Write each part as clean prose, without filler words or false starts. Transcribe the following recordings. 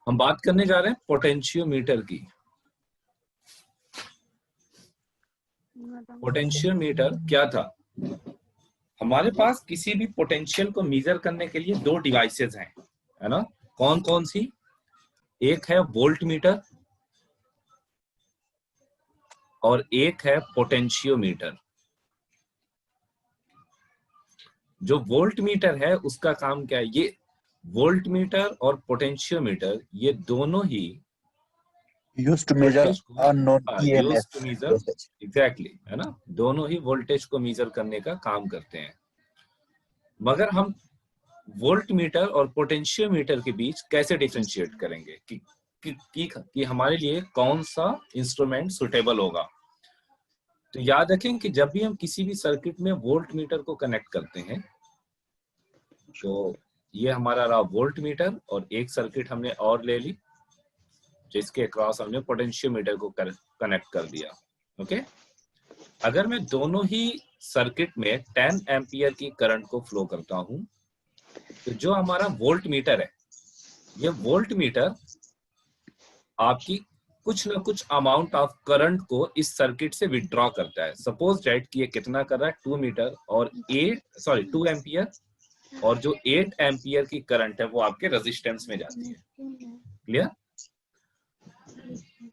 हम बात करने जा रहे हैं पोटेंशियोमीटर की। पोटेंशियोमीटर क्या था? हमारे पास किसी भी पोटेंशियल को मेजर करने के लिए दो डिवाइसेस हैं, है ना? कौन कौन सी? एक है वोल्ट मीटर और एक है पोटेंशियोमीटर। जो वोल्ट मीटर है उसका काम क्या है? ये वोल्ट मीटर और पोटेंशियोमीटर ये दोनों ही used to measure unknown use EMF to measure, voltage. Exactly, है ना? दोनों ही वोल्टेज को मेजर करने का काम करते हैं। मगर हम वोल्ट मीटर और पोटेंशियोमीटर के बीच कैसे डिफरेंशिएट करेंगे कि हमारे लिए कौन सा इंस्ट्रूमेंट सुटेबल होगा? तो याद रखें कि जब भी हम किसी भी सर्किट में वोल्ट मीटर को कनेक्ट करते हैं, तो ये हमारा रहा वोल्ट मीटर और एक सर्किट हमने और ले ली जिसके अक्रॉस हमने पोटेंशियोमीटर को कनेक्ट कर दिया। ओके, अगर मैं दोनों ही सर्किट में 10 एम्पियर की करंट को फ्लो करता हूं, तो जो हमारा वोल्ट मीटर है, ये वोल्ट मीटर आपकी कुछ ना कुछ अमाउंट ऑफ करंट को इस सर्किट से विड्रॉ करता है। सपोज दैट कि ये कितना कर रहा है, 2 मीटर और 2 एम्पियर, और जो 8 एम्पियर की करंट है वो आपके रेजिस्टेंस में जाती है। क्लियर?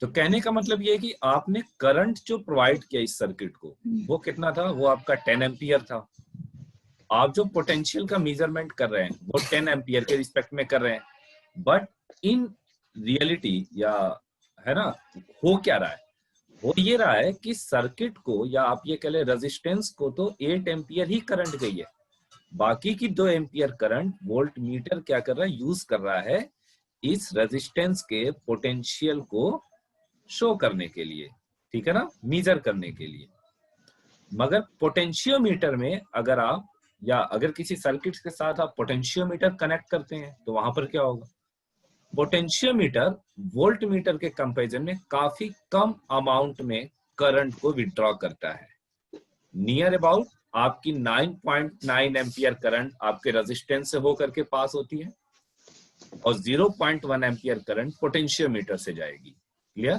तो कहने का मतलब ये है कि आपने करंट जो प्रोवाइड किया इस सर्किट को, वो कितना था? वो आपका 10 एम्पियर था। आप जो पोटेंशियल का मेजरमेंट कर रहे हैं वो 10 एम्पियर के रिस्पेक्ट में कर रहे हैं, बट इन रियलिटी, या है ना, हो क्या रहा है? वो ये रहा है कि सर्किट को, या आप ये कह ले रेजिस्टेंस को, तो 8 एम्पियर ही करंट गई है। बाकी की 2 एम्पियर करंट वोल्ट मीटर क्या कर रहा है? यूज कर रहा है इस रेजिस्टेंस के पोटेंशियल को शो करने के लिए, ठीक है ना, मेजर करने के लिए। मगर पोटेंशियोमीटर में अगर आप, या अगर किसी सर्किट के साथ आप पोटेंशियोमीटर कनेक्ट करते हैं, तो वहां पर क्या होगा? पोटेंशियोमीटर वोल्ट मीटर के कंपैरिजन में काफी कम अमाउंट में करंट को विड्रॉ करता है। नियर अबाउट आपकी 9.9 एम्पियर करंट आपके रेजिस्टेंस से होकर के पास होती है और 0.1 एम्पियर करंट पोटेंशियोमीटर से जाएगी। क्लियर?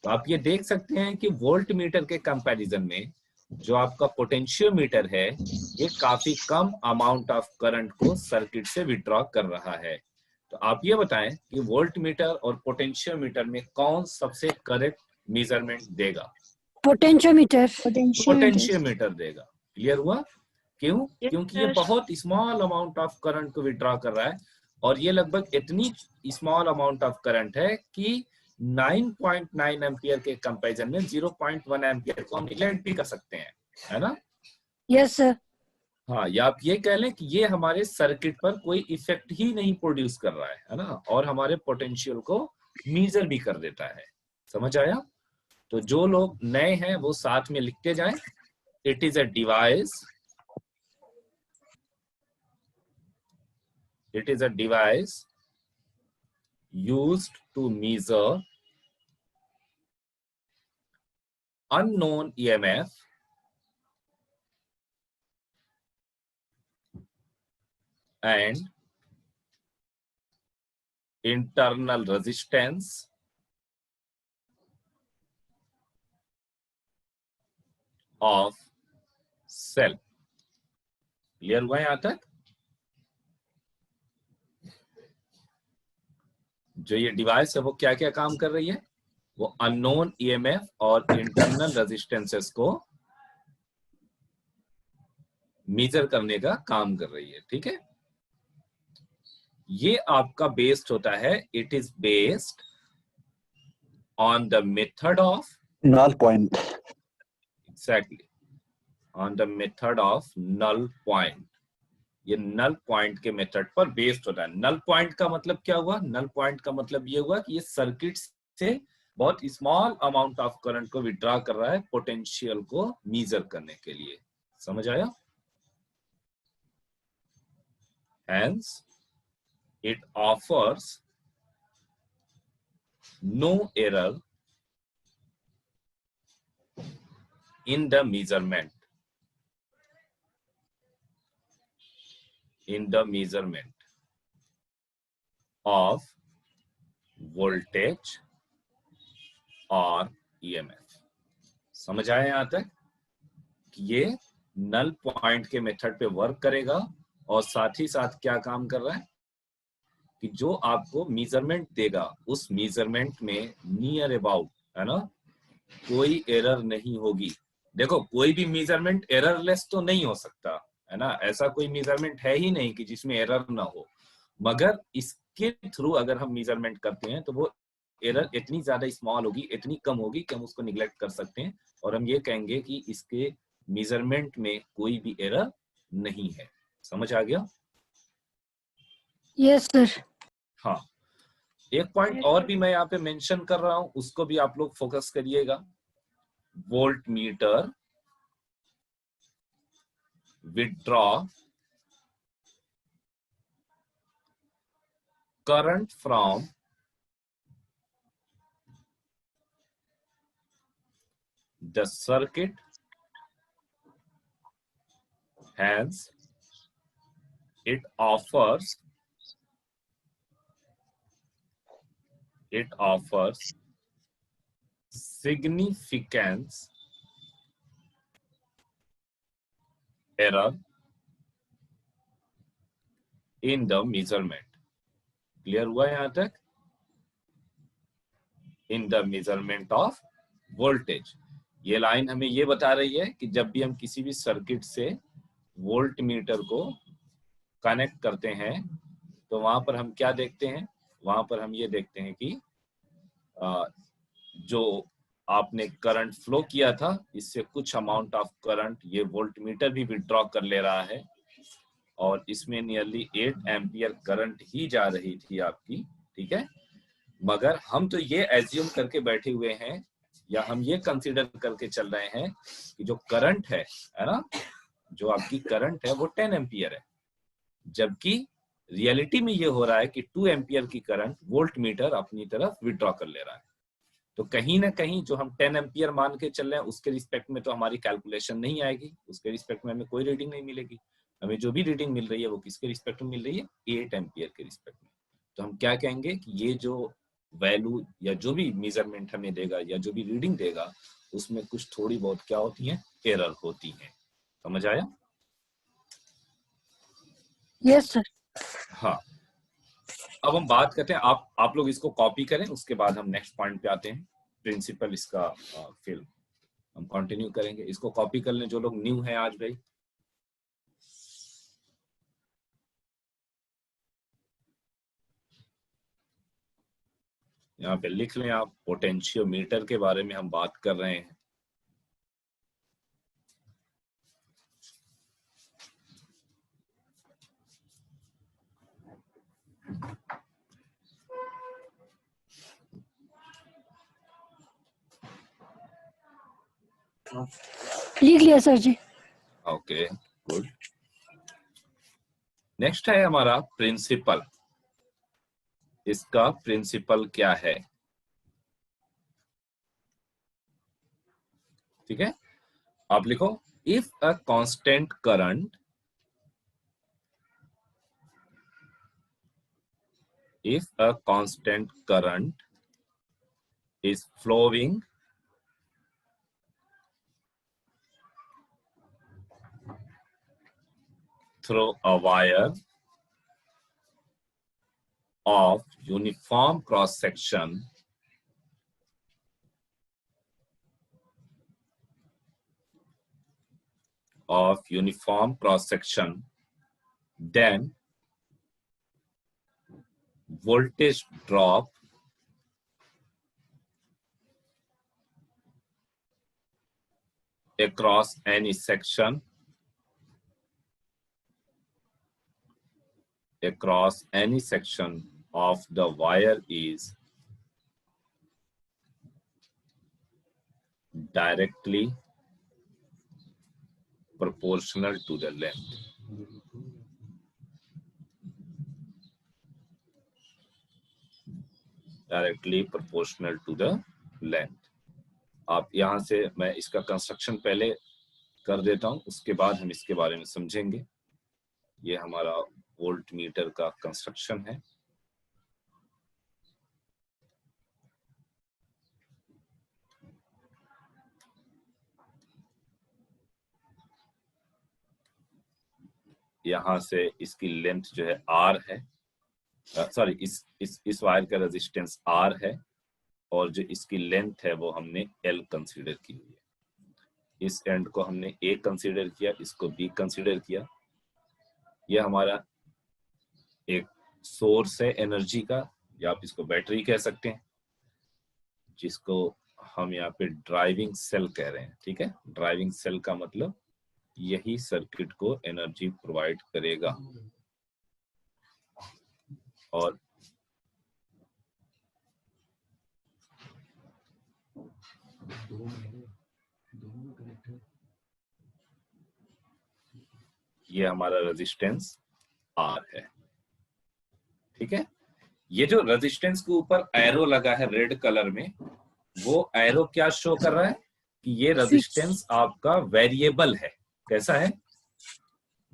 तो आप ये देख सकते हैं कि वोल्ट मीटर के कंपैरिजन में जो आपका पोटेंशियोमीटर है, ये काफी कम अमाउंट ऑफ करंट को सर्किट से विड्रॉ कर रहा है। तो आप ये बताएं कि वोल्ट मीटर और पोटेंशियोमीटर में कौन सबसे करेक्ट मेजरमेंट देगा? पोटेंशियोमीटर। पोटेंशियोमीटर देगा। क्लियर हुआ? क्यों? क्योंकि ये बहुत स्मॉल अमाउंट ऑफ करंट को विड्रॉ कर रहा है, और ये लगभग इतनी स्मॉल अमाउंट ऑफ करंट है कि 9.9 एम्पियर के कंपैरिजन में 0.1 एम्पियर को हम नेग्लेक्ट भी कर सकते हैं, है ना? Yes sir. हाँ, या आप ये कह लें कि ये हमारे सर्किट पर कोई इफेक्ट ही नहीं प्रोड्यूस कर रहा है ना, और हमारे पोटेंशियल को मेजर भी कर देता है। समझ आया? तो जो लोग नए हैं वो साथ में लिखते जाएं। It is a device, it is a device used to measure unknown EMF and internal resistance of cell. Clear हुआ यहां तक? जो ये डिवाइस है वो क्या क्या काम कर रही है? वो अननोन ईएमएफ और इंटरनल रेजिस्टेंसेस को मेजर करने का काम कर रही है। ठीक है, ये आपका बेस्ड होता है, it is based on the method of Null point. Exactly, on the method of null point. ये नल पॉइंट के मेथड पर बेस्ड होता है। नल पॉइंट का मतलब क्या हुआ? नल पॉइंट का मतलब ये हुआ कि ये सर्किट से बहुत स्मॉल अमाउंट ऑफ करंट को विड्रॉ कर रहा है पोटेंशियल को मेजर करने के लिए। समझ आया? Hence, it offers no error in the measurement. In the measurement of voltage और ईएमएफ। समझ आया यहां तक कि ये नल पॉइंट के मेथड पे वर्क करेगा और साथ ही साथ क्या काम कर रहा है कि जो आपको मेजरमेंट देगा उस मेजरमेंट में नियर अबाउट, है ना, कोई एरर नहीं होगी। देखो कोई भी मेजरमेंट एररलेस तो नहीं हो सकता, है ना, ऐसा कोई मेजरमेंट है ही नहीं कि जिसमें एरर ना हो, मगर इसके थ्रू अगर हम मेजरमेंट करते हैं तो वो एरर इतनी ज्यादा स्मॉल होगी, इतनी कम होगी कि हम उसको निग्लेक्ट कर सकते हैं और हम ये कहेंगे कि इसके मेजरमेंट में कोई भी एरर नहीं है। समझ आ गया? Yes, sir. हाँ, एक पॉइंट और भी मैं यहाँ पे मेंशन कर रहा हूं, उसको भी आप लोग फोकस करिएगा। Volt meter withdraw current from the circuit hence it offers significant error in the measurement. Clear हुआ यहां तक? In the measurement of voltage. ये लाइन हमें ये बता रही है कि जब भी हम किसी भी सर्किट से वोल्ट मीटर को कनेक्ट करते हैं तो वहां पर हम क्या देखते हैं, वहां पर हम ये देखते हैं कि जो आपने करंट फ्लो किया था इससे कुछ अमाउंट ऑफ करंट ये वोल्ट मीटर भी विड्रॉ कर ले रहा है और इसमें नियरली 8 एम्पियर करंट ही जा रही थी आपकी, ठीक है। मगर हम तो ये एज्यूम करके बैठे हुए हैं या हम ये कंसीडर करके चल रहे हैं कि जो करंट है ना, जो आपकी करंट है वो 10 एम्पियर है, जबकि रियलिटी में ये हो रहा है कि 2 एम्पियर की करंट वोल्ट मीटर अपनी तरफ विड्रॉ कर ले रहा है। तो कहीं ना कहीं जो हम 10 एम्पियर मान के चल रहे हैं उसके रिस्पेक्ट में तो हमारी कैलकुलेशन नहीं आएगी, उसके रिस्पेक्ट में हमें कोई रीडिंग नहीं मिलेगी। हमें जो भी रीडिंग मिल रही है वो किसके रिस्पेक्ट में मिल रही है? 8 एम्पियर के रिस्पेक्ट में। तो हम क्या कहेंगे कि ये जो वैल्यू या जो भी मेजरमेंट हमें देगा या जो भी रीडिंग देगा उसमें कुछ थोड़ी बहुत क्या होती है? एरर होती है। समझ आया? Yes, sir. हाँ, अब हम बात करते हैं, आप लोग इसको कॉपी करें, उसके बाद हम नेक्स्ट पॉइंट पे आते हैं। प्रिंसिपल इसका फिर हम कंटिन्यू करेंगे। इसको कॉपी कर लें जो लोग न्यू हैं आज भाई। यहाँ पे लिख लें आप, पोटेंशियोमीटर के बारे में हम बात कर रहे हैं। लिख लिया sir ji. Okay, good. Next है हमारा प्रिंसिपल। इसका प्रिंसिपल क्या है? ठीक है, आप लिखो, if a constant current is flowing through a wire of uniform cross section then voltage drop across any section of the wire is directly proportional to the length. Directly proportional to the length. आप यहां से मैं इसका construction पहले कर देता हूं, उसके बाद हम इसके बारे में समझेंगे। ये हमारा वोल्ट मीटर का कंस्ट्रक्शन है। यहाँ से इसकी लेंथ जो है R है, सॉरी इस वायर का रेजिस्टेंस R है, और जो इसकी लेंथ है वो हमने L कंसीडर की हुई है। इस एंड को हमने A कंसीडर किया, इसको B कंसीडर किया। ये हमारा एक सोर्स है एनर्जी का, या आप इसको बैटरी कह सकते हैं, जिसको हम यहाँ पे ड्राइविंग सेल कह रहे हैं। ठीक है, ड्राइविंग सेल का मतलब यही सर्किट को एनर्जी प्रोवाइड करेगा। और ये हमारा रेजिस्टेंस R है। ठीक है, ये जो रेजिस्टेंस के ऊपर एरो लगा है रेड कलर में, वो एरो क्या शो कर रहा है कि ये रेजिस्टेंस आपका वेरिएबल है। कैसा है?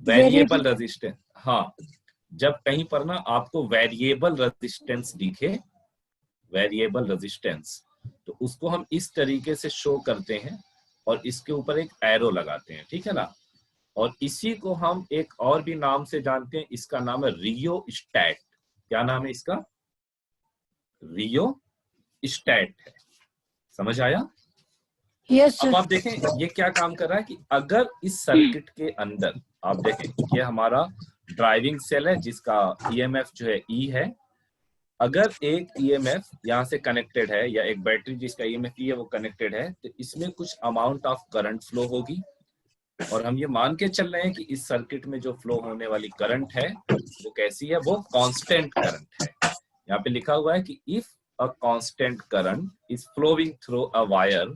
Variable resistance. हाँ, जब कहीं पर ना आपको वेरिएबल रेजिस्टेंस दिखे, वेरिएबल रेजिस्टेंस, तो उसको हम इस तरीके से शो करते हैं और इसके ऊपर एक एरो लगाते हैं। ठीक है ना, और इसी को हम एक और भी नाम से जानते हैं, इसका नाम है रियोस्टैट। क्या नाम है इसका? रियोस्टैट है। समझ आया? यस अब सर। आप देखें ये क्या काम कर रहा है कि अगर इस सर्किट के अंदर आप देखें, ये हमारा ड्राइविंग सेल है जिसका ईएमएफ जो है ई है। अगर एक ईएमएफ यहाँ से कनेक्टेड है, या एक बैटरी जिसका ईएमएफ ई है वो कनेक्टेड है, तो इसमें कुछ अमाउंट ऑफ करंट फ्लो होगी। और हम ये मान के चल रहे हैं कि इस सर्किट में जो फ्लो होने वाली करंट है वो कैसी है? वो कांस्टेंट करंट है। यहाँ पे लिखा हुआ है कि if a constant current is flowing through a wire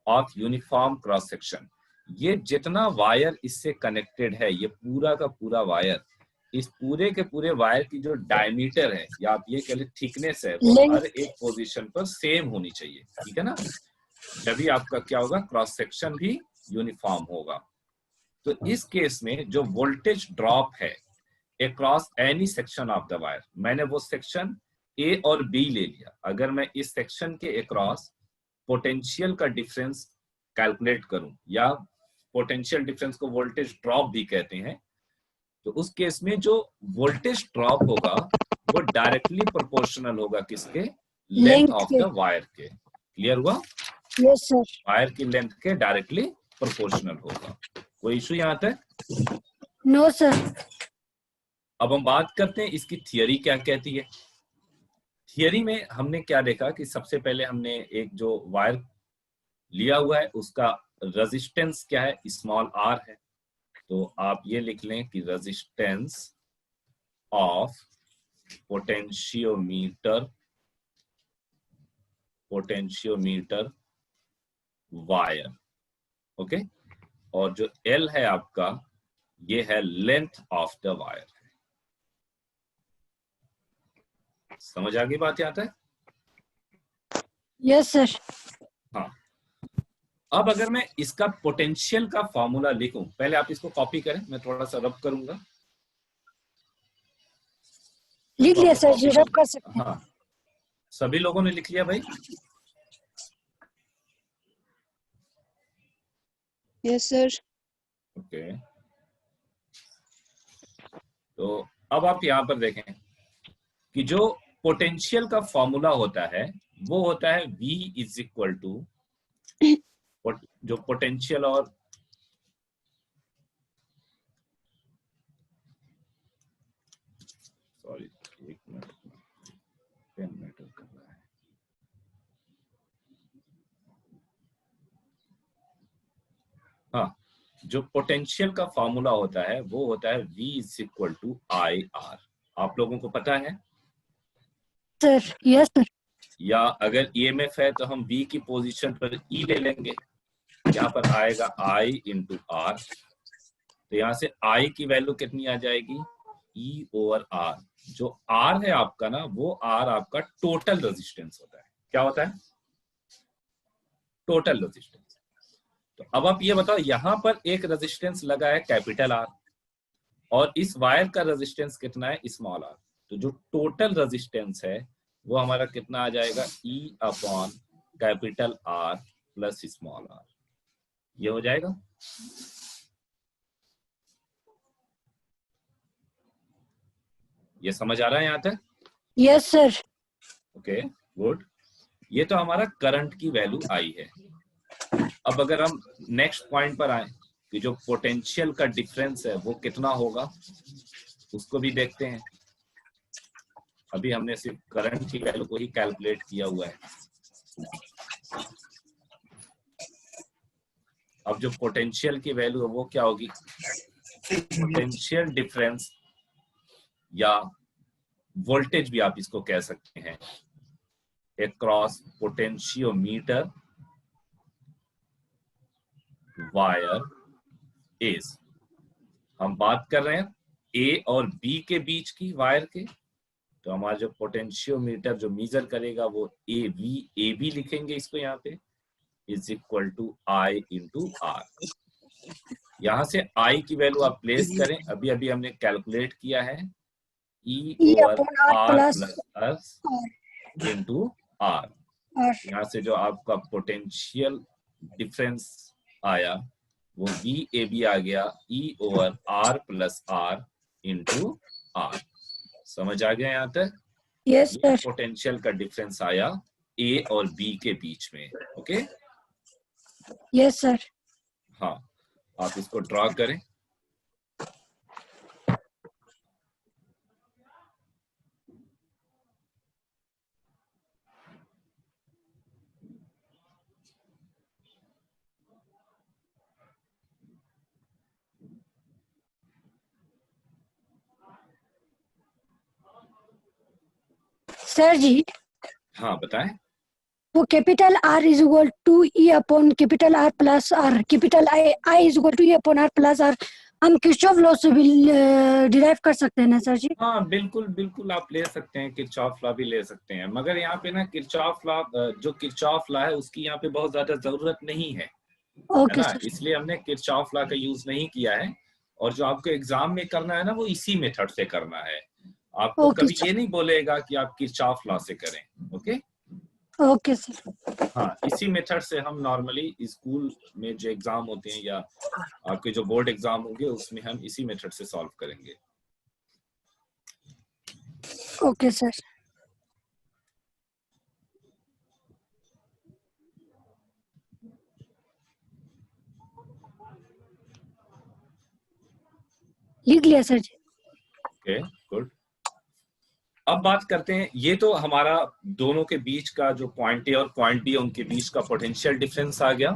of uniform cross section, ये जितना वायर इससे कनेक्टेड है, ये पूरा का पूरा वायर, इस पूरे के पूरे वायर की जो डायमीटर है, या आप ये कह लीजिए थिकनेस है, वो हर एक पोजीशन पर सेम होनी चाहिए। ठीक है ना, तभी आपका क्या होगा? क्रॉस सेक्शन भी यूनिफॉर्म होगा। तो इस केस में जो वोल्टेज ड्रॉप है across any section of the wire, मैंने वो सेक्शन ए और बी ले लिया। अगर मैं इस सेक्शन के अक्रॉस पोटेंशियल का डिफरेंस कैलकुलेट करूं, या पोटेंशियल डिफरेंस को वोल्टेज ड्रॉप भी कहते हैं, तो उस केस में जो वोल्टेज ड्रॉप होगा वो डायरेक्टली प्रोपोर्शनल होगा किसके? लेंथ ऑफ द वायर के। क्लियर हुआ? Yes sir. वायर की लेंथ के डायरेक्टली प्रोपोर्शनल होगा। कोई इशू यहां तक? No sir. अब हम बात करते हैं इसकी थियरी क्या कहती है। थियरी में हमने क्या देखा कि सबसे पहले हमने एक जो वायर लिया हुआ है उसका रेजिस्टेंस क्या है? स्मॉल r है। तो आप ये लिख लें कि resistance of potentiometer wire. Okay, और जो L है आपका, ये है लेंथ ऑफ द वायर। समझ आ गई बात? आता है? Yes sir. हाँ, अब अगर मैं इसका पोटेंशियल का फॉर्मूला लिखूं, पहले आप इसको कॉपी करें, मैं थोड़ा सा रब करूंगा। लिख लिया सर जी, रब कर सकते हैं। हाँ, सभी लोगों ने लिख लिया भाई? Yes sir. ओके, तो अब आप यहां पर देखें कि जो पोटेंशियल का फॉर्मूला होता है वो होता है V इज इक्वल टू, जो पोटेंशियल और सॉरी एक मिनट, पेन मैटर कर रहा है। हाँ, जो पोटेंशियल का फॉर्मूला होता है वो होता है V is equal to IR। आप लोगों को पता है? Sir yes sir. या अगर EMF है तो हम V की पोजीशन पर E ले लेंगे, यहाँ पर आएगा I इंटू R। तो यहाँ से I की वैल्यू कितनी आ जाएगी? E over R। जो R है आपका ना, वो R आपका टोटल रेजिस्टेंस होता है। क्या होता है? Total resistance. तो अब आप ये बताओ, यहां पर एक रेजिस्टेंस लगा है कैपिटल R, और इस वायर का रेजिस्टेंस कितना है? Small r। तो जो टोटल रेजिस्टेंस है वो हमारा कितना आ जाएगा? E upon capital R plus small r। ये हो जाएगा। ये समझ आ रहा है यहाँ तक? Yes, sir. Okay, good. ये तो हमारा करंट की वैल्यू आई है। अब अगर हम नेक्स्ट पॉइंट पर आए कि जो पोटेंशियल का डिफरेंस है वो कितना होगा, उसको भी देखते हैं। अभी हमने सिर्फ करंट की वैल्यू को ही कैलकुलेट किया हुआ है। अब जो पोटेंशियल की वैल्यू है वो क्या होगी? पोटेंशियल डिफरेंस या वोल्टेज भी आप इसको कह सकते हैं, अक्रॉस पोटेंशियोमीटर वायर इज, हम बात कर रहे हैं ए और बी के बीच की वायर के, तो हमारा जो पोटेंशियोमीटर जो मेजर करेगा वो ए बी लिखेंगे इसको यहाँ पे, is equal to I into R. यहां से आई की वैल्यू आप प्लेस करें, अभी अभी हमने कैलकुलेट किया है, E E over upon R R plus plus R. Into R. R. यहाँ से जो आपका पोटेंशियल डिफरेंस आया वो वी ए बी आ गया, E over R plus R into R. समझ आ गया यहाँ तक? Yes, ये sir. पोटेंशियल का डिफरेंस आया ए और बी के बीच में। Okay, Yes, sir. हाँ, आप इसको ड्रॉ करें। Sir जी, हाँ बताएं। वो capital R is equal to E upon capital R plus R, capital I is equal to E upon R plus R, हम किरचॉफ लॉ से भी डिराइव कर सकते हैं ना सर जी? हाँ बिल्कुल बिल्कुल, आप ले सकते हैं, किरचॉफ लॉ भी ले सकते हैं, मगर यहाँ पे ना किरचॉफ लॉ, जो किरचॉफ लॉ है उसकी यहाँ पे बहुत ज्यादा जरूरत नहीं है, ओके ना, सर। इसलिए हमने किरचॉफ लॉ का यूज नहीं किया है। और जो आपको एग्जाम में करना है ना वो इसी मेथड से करना है। आपको ओके कभी सर। ये नहीं बोलेगा कि आप किरचॉफ लॉ से करें। Okay, okay sir. हाँ, इसी मेथड से हम नॉर्मली स्कूल में जो एग्जाम होते हैं या आपके जो बोर्ड एग्जाम होंगे उसमें हम इसी मेथड से सॉल्व करेंगे। Okay sir. लिख लिया सर जी। Okay, good. अब बात करते हैं, ये तो हमारा दोनों के बीच का जो पॉइंट ए और पॉइंट बी उनके बीच का पोटेंशियल डिफरेंस आ गया।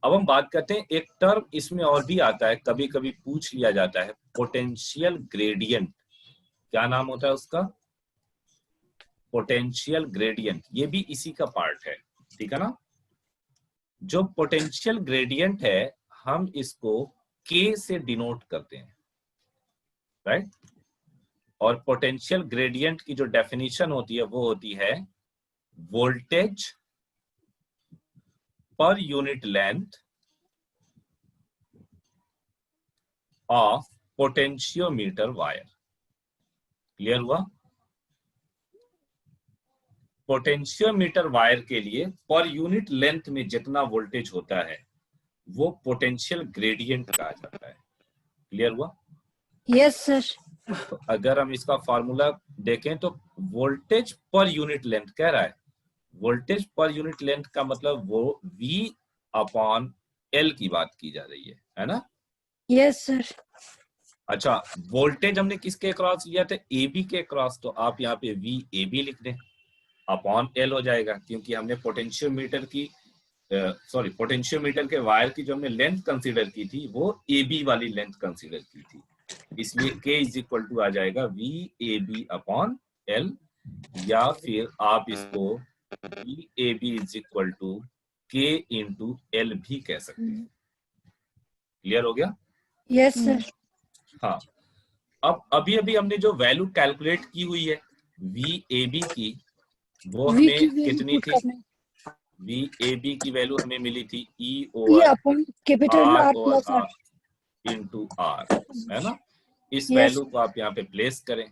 अब हम बात करते हैं, एक टर्म इसमें और भी आता है, कभी कभी पूछ लिया जाता है, पोटेंशियल ग्रेडियंट। क्या नाम होता है उसका? Potential gradient. ये भी इसी का पार्ट है, ठीक है ना। जो पोटेंशियल ग्रेडियंट है हम इसको के से डिनोट करते हैं, राइट। और पोटेंशियल ग्रेडियंट की जो डेफिनेशन होती है वो होती है voltage per unit length of potentiometer wire. Clear हुआ? पोटेंशियोमीटर वायर के लिए पर यूनिट लेंथ में जितना वोल्टेज होता है वो पोटेंशियल ग्रेडियंट कहा जाता है। क्लियर हुआ? Yes sir. तो अगर हम इसका फॉर्मूला देखें तो वोल्टेज पर यूनिट लेंथ कह रहा है, वोल्टेज पर यूनिट लेंथ का मतलब वो V अपॉन L की बात की जा रही है ना? Yes sir. अच्छा, वोल्टेज हमने किसके क्रॉस लिया था? AB के क्रॉस, तो आप यहाँ पे VAB लिख दें, अपॉन L हो जाएगा, क्योंकि हमने पोटेंशियोमीटर की पोटेंशियोमीटर के वायर की जो हमने लेंथ कंसीडर की थी वो AB वाली लेंथ कंसीडर की थी, इसलिए K इज इक्वल टू आ जाएगा VAB अपॉन L, या फिर आप इसको VAB is equal to K into L भी कह सकते हैं। क्लियर हो गया? Yes sir. हाँ, अब अभी अभी हमने जो वैल्यू कैलकुलेट की हुई है VAB की, वो हमें कितनी थी? VAB की वैल्यू हमें मिली थी E over capital R R over plus R into R, है ना। इस Yes. वैल्यू को आप यहाँ पे प्लेस करें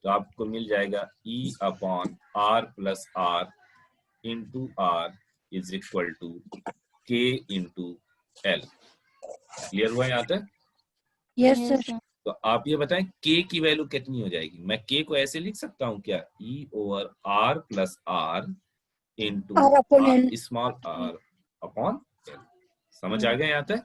तो आपको मिल जाएगा E upon R plus R into R is equal to K into L। Clear हुआ यहाँ तक? Yes sir. तो आप ये बताएं k की वैल्यू कितनी हो जाएगी? मैं k को ऐसे लिख सकता हूँ क्या, E/r + r into R upon L. Small r upon l। समझ आ गया यहाँ तक?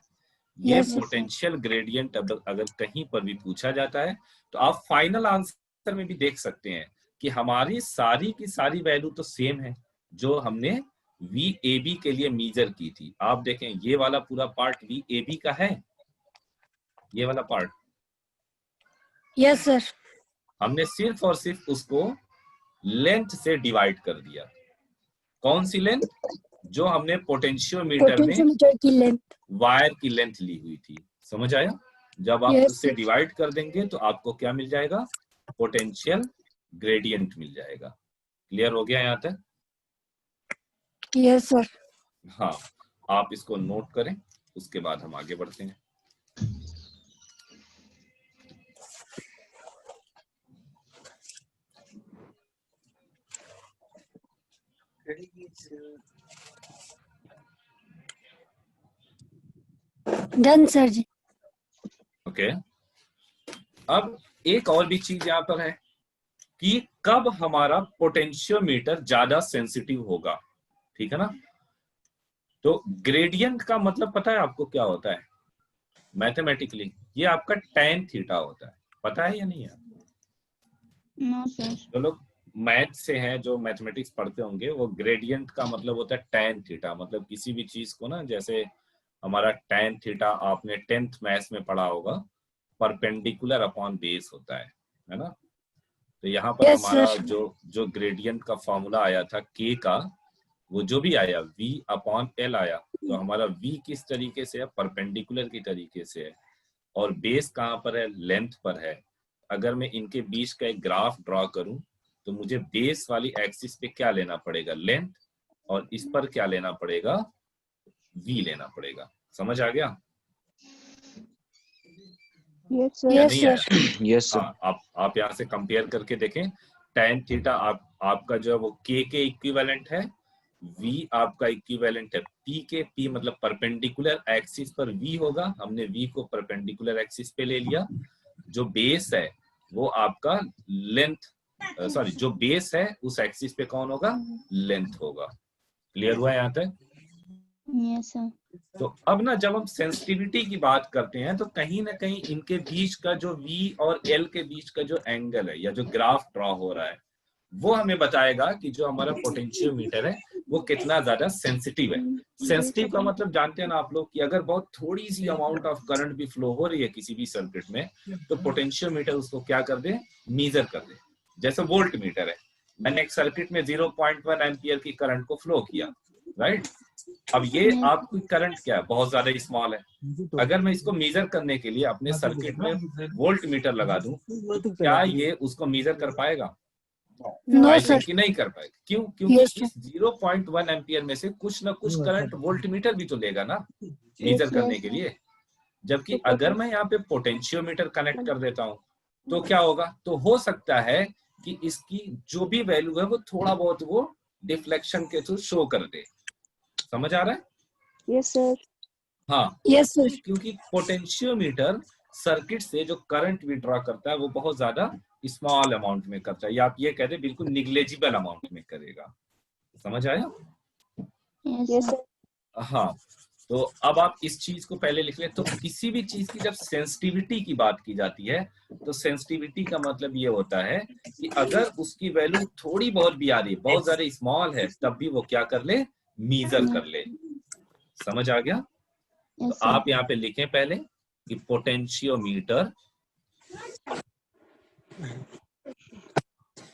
ये Yes, sir. पोटेंशियल ग्रेडियंट अगर कहीं पर भी पूछा जाता है तो आप फाइनल आंसर में भी देख सकते हैं कि हमारी सारी की सारी वैल्यू तो सेम है जो हमने VAB के लिए मीजर की थी। आप देखें ये वाला पूरा पार्ट VAB का है, ये वाला पार्ट Yes, sir. हमने सिर्फ और सिर्फ उसको लेंथ से डिवाइड कर दिया। कौन सी लेंथ? जो हमने पोटेंशियोमीटर में Potentiometer की लेंथ। वायर की लेंथ ली हुई थी। समझ आया? जब आप Yes, उससे sir. डिवाइड कर देंगे तो आपको क्या मिल जाएगा? पोटेंशियल ग्रेडियंट मिल जाएगा। क्लियर हो गया यहाँ तक? Yes, sir. हाँ, आप इसको नोट करें, उसके बाद हम आगे बढ़ते हैं। Done, sir जी। ओके, अब एक और भी चीज यहाँ पर है कि कब हमारा पोटेंशियोमीटर ज्यादा सेंसिटिव होगा। ठीक है ना? तो ग्रेडियंट का मतलब पता है आपको क्या होता है मैथमेटिकली? ये आपका tan थीटा होता है। पता है या नहीं है? No sir. जो लोग मैथ से हैं, जो मैथमेटिक्स पढ़ते होंगे, वो ग्रेडियंट का मतलब होता है tan थीटा। मतलब किसी भी चीज को ना, जैसे हमारा tan थीटा आपने 10th मैथ्स में पढ़ा होगा, परपेंडिकुलर अपॉन बेस होता है ना? तो यहाँ पर Yes, हमारा sir. जो ग्रेडियंट का फॉर्मूला आया था k का, वो जो भी आया V/L आया, तो हमारा V किस तरीके से है? परपेंडिकुलर की तरीके से है। और बेस कहाँ पर है? लेंथ पर है। अगर मैं इनके बीच का एक ग्राफ ड्रॉ करूं तो मुझे बेस वाली एक्सिस पे क्या लेना पड़ेगा? लेंथ। और इस पर क्या लेना पड़ेगा? V लेना पड़ेगा। समझ आ गया? Yes sir. या Yes, नहीं sir. आया? Yes, sir. हाँ, आप यहाँ से कंपेयर करके देखें। tan थीटा आपका जो है वो k के इक्विवेलेंट है, v आपका इक्विवेलेंट है p के। p मतलब परपेंडिकुलर एक्सिस पर v होगा, हमने v को परपेंडिकुलर एक्सिस पे ले लिया। जो बेस है वो आपका लेंथ, सॉरी, जो बेस है उस एक्सिस पे कौन होगा? लेंथ होगा। क्लियर हुआ यहाँ तक? Yes sir. तो अब ना जब हम सेंसिटिविटी की बात करते हैं तो कहीं ना कहीं इनके बीच का जो V और L के बीच का जो एंगल है या जो ग्राफ ड्रॉ हो रहा है, वो हमें बताएगा कि जो हमारा पोटेंशियोमीटर है वो कितना ज्यादा सेंसिटिव है। सेंसिटिव का मतलब जानते हैं ना आप लोग कि अगर बहुत थोड़ी सी अमाउंट ऑफ करंट भी फ्लो हो रही है किसी भी सर्किट में, तो पोटेंशियोमीटर उसको क्या कर दे? मीजर कर दे। जैसे वोल्ट मीटर है, मैंने एक सर्किट में 0.1 एम्पियर की करंट को फ्लो किया, राइट? अब ये आपकी करंट क्या है? बहुत ज्यादा स्मॉल है। अगर मैं इसको मेजर करने के लिए अपने सर्किट में वोल्ट मीटर लगा दूं तो क्या ये उसको मेजर कर पाएगा? No, आई sir. थिंक कि नहीं कर पाएगा। क्यों? क्योंकि Yes, sir. इस 0.1 एम्पियर में से कुछ ना कुछ करंट वोल्ट मीटर भी तो लेगा ना मेजर करने के लिए। जबकि अगर मैं यहाँ पे पोटेंशियोमीटर कनेक्ट कर देता हूँ तो क्या होगा? तो हो सकता है कि इसकी जो भी वैल्यू है वो थोड़ा बहुत वो डिफ्लेक्शन के थ्रू शो कर दे। समझ आ रहा है? Yes sir. हाँ, Yes, sir. क्योंकि पोटेंशियोमीटर सर्किट से जो करंट विड्रॉ करता है वो बहुत ज्यादा स्मॉल अमाउंट में करता है, या आप ये कह दे बिल्कुल निग्लेजिबल अमाउंट में करेगा। समझ आया? Yes sir. हाँ, तो अब आप इस चीज को पहले लिख ले। तो किसी भी चीज की जब सेंसिटिविटी की बात की जाती है तो सेंसिटिविटी का मतलब ये होता है कि अगर उसकी वैल्यू थोड़ी बहुत भी आ रही है, बहुत ज्यादा स्मॉल है, तब भी वो क्या कर ले? मीजर कर ले। समझ आ गया? तो आप यहाँ पे लिखें पहले कि potentiometer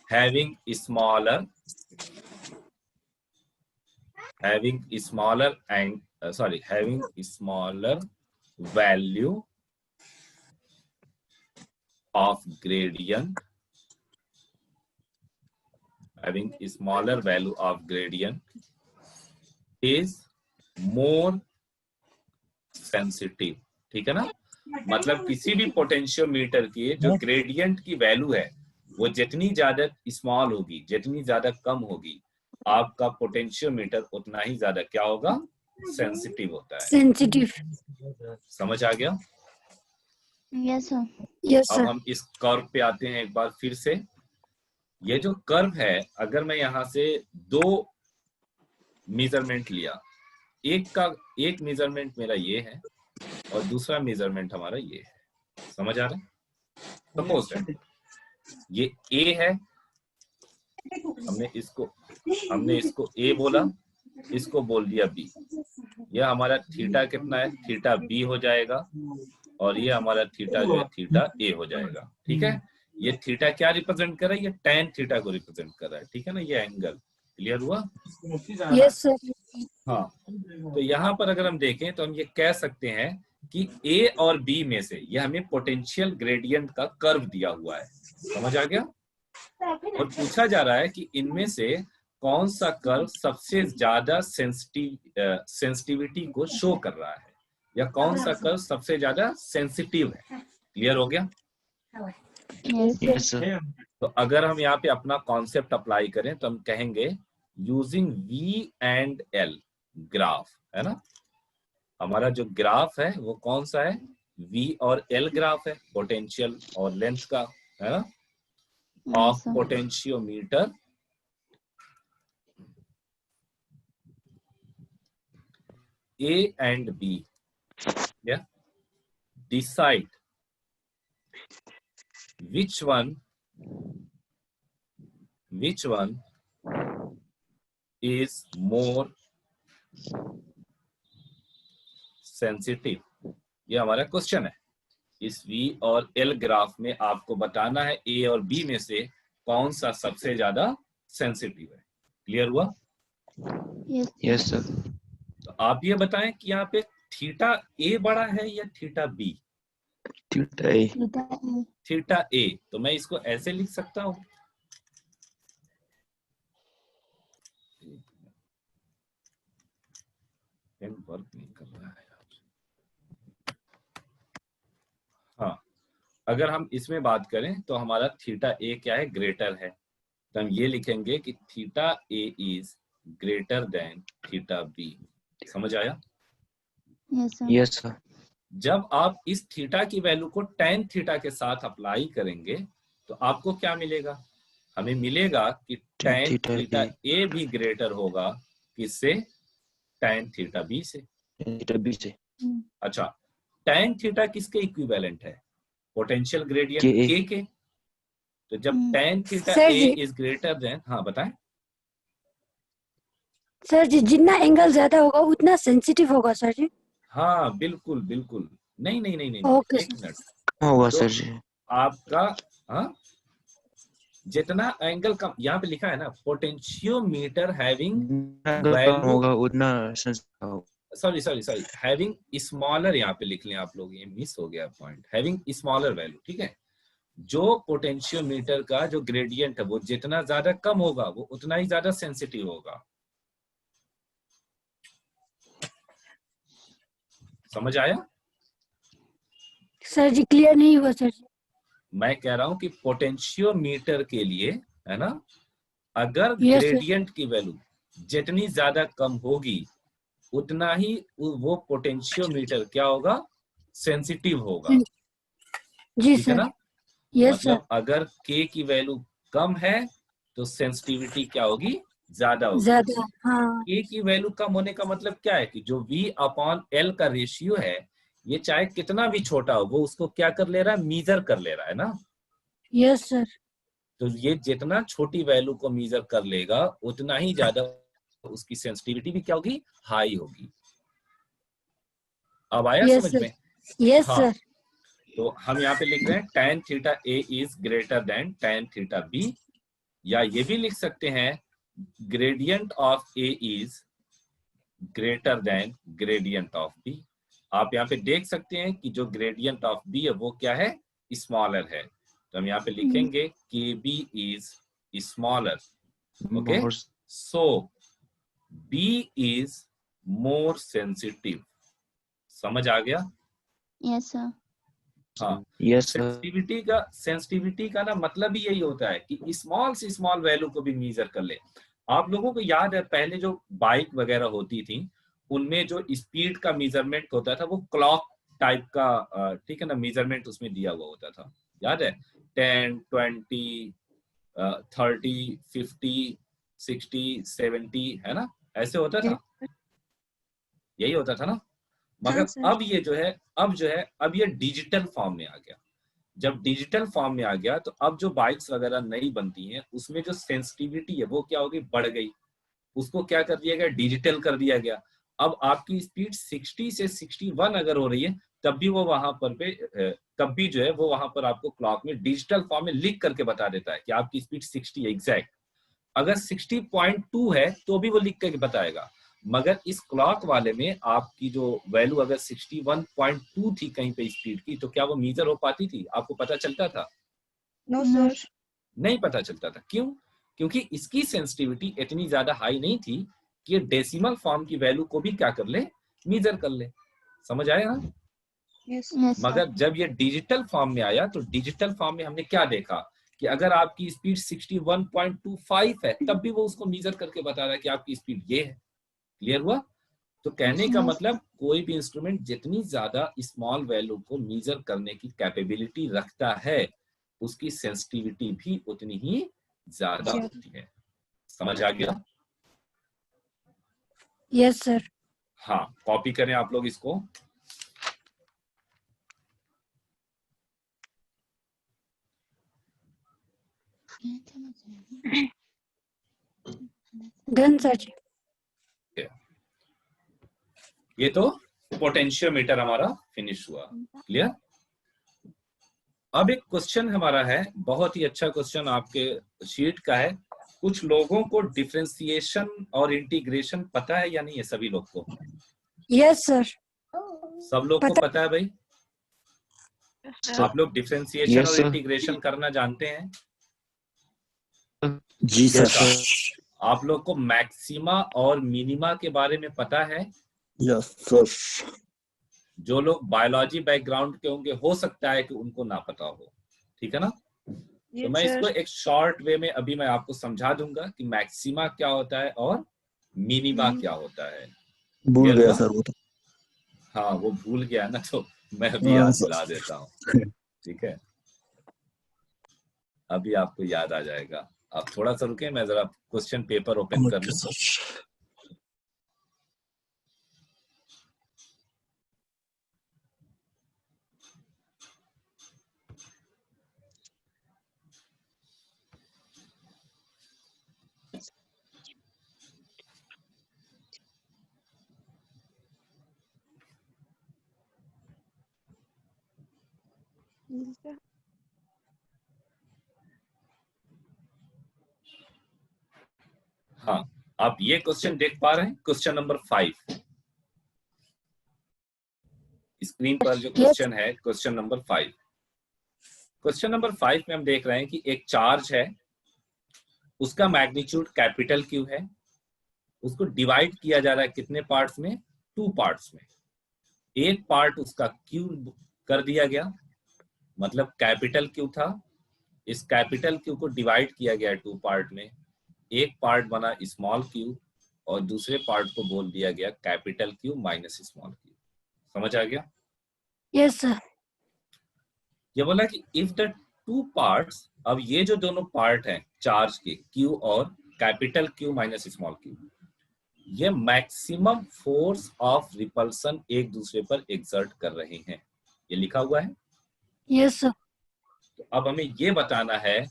having smaller value of gradient, is more sensitive। ठीक है ना? मतलब किसी भी पोटेंशियोमीटर की जो ग्रेडियंट की वैल्यू है वो जितनी ज्यादा स्मॉल होगी, जितनी ज्यादा कम होगी, आपका पोटेंशियोमीटर उतना ही ज्यादा क्या होगा? सेंसिटिव होता है। Sensitive. समझ आ गया? Yes, sir. Yes, अब sir. हम इस कर्व पे आते हैं एक बार फिर से। ये जो कर्व है, अगर मैं यहाँ से दो मेजरमेंट लिया, एक मेजरमेंट मेरा ये है और दूसरा मेजरमेंट हमारा ये है, समझ आ रहा है? सपोज दैट ये ए है, हमने इसको ए बोला, इसको बोल दिया बी। यह हमारा थीटा कितना है, थीटा बी हो जाएगा, और ये हमारा थीटा जो है थीटा ए हो जाएगा। ठीक है, ये थीटा क्या रिप्रेजेंट कर रहा है, ये tan थीटा को रिप्रेजेंट कर रहा है। ठीक है ना, ये एंगल क्लियर हुआ? Yes, sir. हाँ, तो यहाँ पर अगर हम देखें तो हम ये कह सकते हैं कि ए और बी में से ये हमें पोटेंशियल ग्रेडियंट का कर्व दिया हुआ है, समझ आ गया? और पूछा जा रहा है कि इनमें से कौन सा कर्व सबसे ज्यादा सेंसिटिविटी को शो कर रहा है, या कौन सा कर्व सबसे ज्यादा सेंसिटिव है। क्लियर हो गया? Yes, sir. तो अगर हम यहाँ पे अपना कॉन्सेप्ट अप्लाई करें तो हम कहेंगे using V and L graph, है ना? हमारा जो ग्राफ है वो कौन सा है, V और L ग्राफ है, पोटेंशियल और लेंथ का, है ना, of Yes, sir. Potentiometer A and B. Yeah, decide which one is more sensitive. ये हमारा क्वेश्चन है। इस V और L ग्राफ में आपको बताना है A और B में से कौन सा सबसे ज्यादा सेंसिटिव है। क्लियर हुआ? Yes, yes sir. तो आप ये बताएं कि यहाँ पे थीटा A बड़ा है या theta B? Theta A. theta A. Theta A। तो मैं इसको ऐसे लिख सकता हूं, वर्क नहीं कर रहा है। हाँ, अगर हम इसमें बात करें तो हमारा थीटा ए क्या है, ग्रेटर है, तो हम ये लिखेंगे कि theta A is greater than theta B. समझ आया? Yes, sir. Yes sir. जब आप इस थीटा की वैल्यू को tan थीटा के साथ अप्लाई करेंगे तो आपको क्या मिलेगा, हमें मिलेगा कि tan थीटा थीटा ए भी ग्रेटर होगा किससे, tan थीटा बी से। थीटा बी से। अच्छा, tan थीटा किसके इक्विवेलेंट है, पोटेंशियल ग्रेडियंट के ए के। तो जब tan थीटा सर ए जी। इज ग्रेटर देन, हाँ बताएं। सर जी, जितना एंगल ज्यादा होगा उतना सेंसिटिव होगा सर जी। हाँ बिल्कुल बिल्कुल, नहीं नहीं नहीं नहीं, ओके एक मिनट, होगा तो सर जी। आपका हाँ, जितना एंगल कम, यहाँ पे लिखा है ना, पोटेंशियोमीटर हैविंग कम होगा उतना sensitive होगा। सॉरी हैविंग स्मॉलर, यहाँ पे लिख लें आप लोग, ये मिस हो गया पॉइंट, हैविंग स्मॉलर वैल्यू। ठीक है, जो पोटेंशियोमीटर का जो ग्रेडियंट है वो जितना ज्यादा कम होगा वो उतना ही ज्यादा सेंसिटिव होगा। समझ आया? सर जी, क्लियर नहीं हुआ सर जी। मैं कह रहा हूं कि पोटेंशियोमीटर के लिए, है ना, अगर Yes, sir. ग्रेडियंट की वैल्यू जितनी ज्यादा कम होगी उतना ही वो पोटेंशियोमीटर क्या होगा, सेंसिटिव होगा। जी ठीक है सर। ना? Yes sir. मतलब अगर K की वैल्यू कम है तो सेंसिटिविटी क्या होगी, ज्यादा होगी। ज्यादा, हाँ। K की वैल्यू कम होने का मतलब क्या है कि जो V अपॉन L का रेशियो है, ये चाहे कितना भी छोटा हो वो उसको क्या कर ले रहा है, मीजर कर ले रहा है ना। Yes sir. तो ये जितना छोटी वैल्यू को मीजर कर लेगा उतना ही ज्यादा उसकी सेंसिटिविटी भी क्या होगी, हाई होगी। अब आया यस समझ सर। में? यस हाँ। सर। तो हम यहाँ पे लिख रहे हैं tan theta A is greater then tan theta B, या ये भी लिख सकते हैं gradient of A is greater then gradient of B। आप यहाँ पे देख सकते हैं कि जो ग्रेडियंट ऑफ B है वो क्या है, स्मॉलर है। तो हम यहाँ पे लिखेंगे KB is smaller. Okay, so B is more sensitive. समझ आ गया? Yes, sir. हाँ, यस सर। सेंसिटिविटी का ना मतलब ही यही होता है कि स्मॉल से स्मॉल वैल्यू को भी मीजर कर ले। आप लोगों को याद है पहले जो बाइक वगैरह होती थी उनमें जो स्पीड का मेजरमेंट होता था वो क्लॉक टाइप का, ठीक है ना, मेजरमेंट उसमें दिया हुआ होता था, याद है? 10, 20, 30, 50, 60, 70, है ना, ऐसे होता था, यही होता था ना। मगर अब ये जो है, अब ये डिजिटल फॉर्म में आ गया। जब डिजिटल फॉर्म में आ गया तो अब जो बाइक्स वगैरह नई बनती हैं उसमें जो सेंसिटिविटी है वो क्या हो गई, बढ़ गई। उसको क्या कर दिया गया, डिजिटल कर दिया गया। अब आपकी स्पीड 60 से 61 अगर हो रही है तब भी वो वहां पर तब भी जो है वो वहां पर आपको क्लॉक में डिजिटल फॉर्म में लिख करके बता देता है कि आपकी स्पीड 60 है एग्जैक्ट। अगर 60.2 है तो भी वो लिख करके बताएगा। मगर इस क्लॉक वाले में आपकी जो वैल्यू अगर 61.2 थी कहीं पे स्पीड की, तो क्या वो मीजर हो पाती थी? आपको पता चलता था? नो सर, नहीं पता चलता था। क्यों? क्योंकि इसकी सेंसिटिविटी इतनी ज्यादा हाई नहीं थी कि ये डेसिमल फॉर्म की वैल्यू को भी क्या कर ले, मीजर कर ले। समझ आया ना? यस मगर जब ये डिजिटल फॉर्म में आया तो डिजिटल फॉर्म में हमने क्या देखा कि अगर आपकी स्पीड 61.25 है तब भी वो उसको मीजर करके बता रहा है कि आपकी स्पीड ये है। क्लियर हुआ? तो कहने का मतलब कोई भी इंस्ट्रूमेंट जितनी ज्यादा स्मॉल वैल्यू को मीजर करने की कैपेबिलिटी रखता है उसकी सेंसिटिविटी भी उतनी ही ज्यादा होती है। समझ आ गया? Yes sir. हाँ, कॉपी करें आप लोग इसको। डन सर जी। ये तो पोटेंशियोमीटर हमारा फिनिश हुआ। क्लियर? अब एक क्वेश्चन हमारा है, बहुत ही अच्छा क्वेश्चन आपके शीट का है। कुछ लोगों को डिफरेंशिएशन और इंटीग्रेशन पता है या नहीं है? सभी लोग को? Yes sir. सब लोग को पता है भाई? आप लोग डिफरेंशिएशन Yes, और sir. इंटीग्रेशन करना जानते हैं? जी सर। आप लोग को मैक्सिमा और मिनिमा के बारे में पता है? Yes sir. जो लोग बायोलॉजी बैकग्राउंड के होंगे हो सकता है कि उनको ना पता हो, ठीक है ना? तो मैं इसको एक शॉर्ट वे में अभी मैं आपको समझा दूंगा कि मैक्सिमा क्या होता है और मिनिमा क्या होता है। भूल Clear गया हुआ? सर वो तो। हाँ, वो भूल गया ना, तो मैं अभी हाँ, याद सर। दिला देता हूँ। ठीक है, अभी आपको याद आ जाएगा। आप थोड़ा सा रुके, मैं जरा क्वेश्चन पेपर ओपन कर ओके लूं। सर। हाँ, आप ये क्वेश्चन देख पा रहे हैं? क्वेश्चन नंबर 5 स्क्रीन पर जो क्वेश्चन है, क्वेश्चन नंबर 5। क्वेश्चन नंबर 5 में हम देख रहे हैं कि एक चार्ज है, उसका मैग्नीट्यूड कैपिटल क्यू है, उसको डिवाइड किया जा रहा है कितने पार्ट्स में? 2 पार्ट्स में। एक पार्ट उसका क्यू कर दिया गया, मतलब कैपिटल क्यू था, इस कैपिटल क्यू को डिवाइड किया गया 2 पार्ट में। एक पार्ट बना स्मॉल क्यू और दूसरे पार्ट को बोल दिया गया capital Q minus small Q. समझ आ गया? Yes sir. ये बोला कि इफ द 2 पार्ट्स, अब ये जो दोनों पार्ट हैं चार्ज के, क्यू और capital Q minus small Q, ये मैक्सिमम फोर्स ऑफ रिपल्सन एक दूसरे पर एक्सर्ट कर रहे हैं। ये लिखा हुआ है। Yes sir. तो अब हमें ये बताना है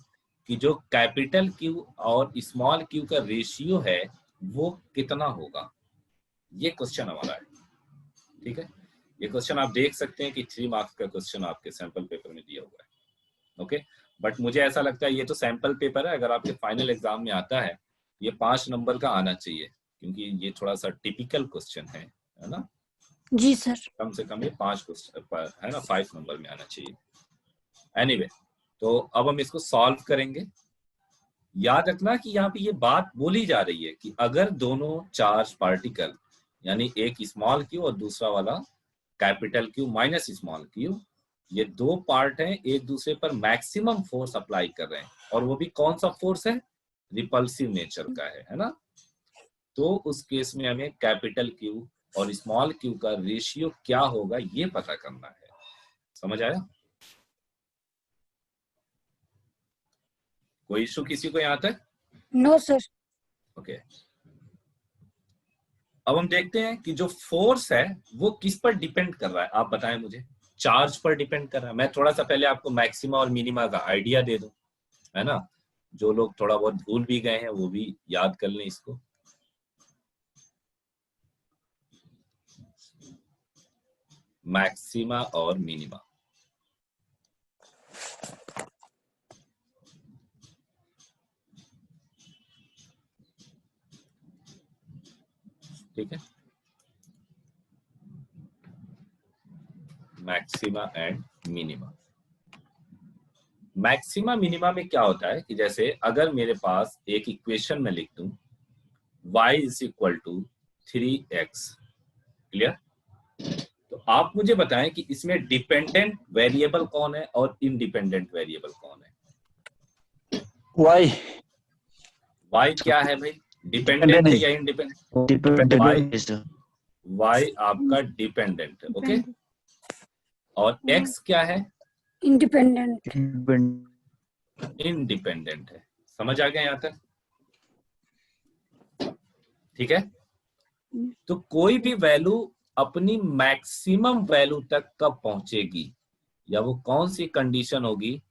कि जो कैपिटल क्यू और स्मॉल क्यू का रेशियो है वो कितना होगा। ये क्वेश्चन हमारा है। ठीक है, ये क्वेश्चन आप देख सकते हैं कि 3 मार्क्स का क्वेश्चन आपके सैंपल पेपर में दिया हुआ है। ओके, बट मुझे ऐसा लगता है ये तो सैंपल पेपर है, अगर आपके फाइनल एग्जाम में आता है ये 5 नंबर का आना चाहिए, क्योंकि ये थोड़ा सा टिपिकल क्वेश्चन है ना? जी सर। कम से कम ये 5 क्वेश्चन है ना, 5 नंबर में आना चाहिए। एनीवे, तो अब हम इसको सॉल्व करेंगे। याद रखना कि यहाँ पे ये बात बोली जा रही है कि अगर दोनों चार्ज पार्टिकल, यानी एक स्मॉल क्यू और दूसरा वाला capital Q minus small Q, ये 2 पार्ट हैं, एक दूसरे पर मैक्सिमम फोर्स अप्लाई कर रहे हैं, और वो भी कौन सा फोर्स है? रिपल्सिव नेचर का है ना? तो उस केस में हमें कैपिटल क्यू और स्मॉल क्यू का रेशियो क्या होगा ये पता करना है। समझ आया? कोई इशू किसी को यहाँ तक? No sir. ओके, अब हम देखते हैं कि जो फोर्स है वो किस पर डिपेंड कर रहा है। आप बताएं मुझे। चार्ज पर डिपेंड कर रहा है। मैं थोड़ा सा पहले आपको मैक्सिमा और मिनिमा का आइडिया दे दूं, है ना। जो लोग थोड़ा बहुत भूल भी गए हैं वो भी याद कर लें इसको। मैक्सिमा और मिनिमा, ठीक है। Maxima and minima. Maxima minima में क्या होता है कि जैसे अगर मेरे पास एक इक्वेशन में लिख दूं y is equal to 3x, clear. तो आप मुझे बताएं कि इसमें डिपेंडेंट वेरिएबल कौन है और इंडिपेंडेंट वेरिएबल कौन है। Y y क्या है भाई? डिपेंडेंट है या इंडिपेंडेंट? डिपेंडेंट है सर। y आपका डिपेंडेंट है, ओके। और x क्या है? इंडिपेंडेंट। इंडिपेंडेंट है। समझ आ गया यहाँ तक? ठीक है। तो कोई भी वैल्यू अपनी मैक्सिमम वैल्यू तक कब पहुंचेगी, या वो कौन सी कंडीशन होगी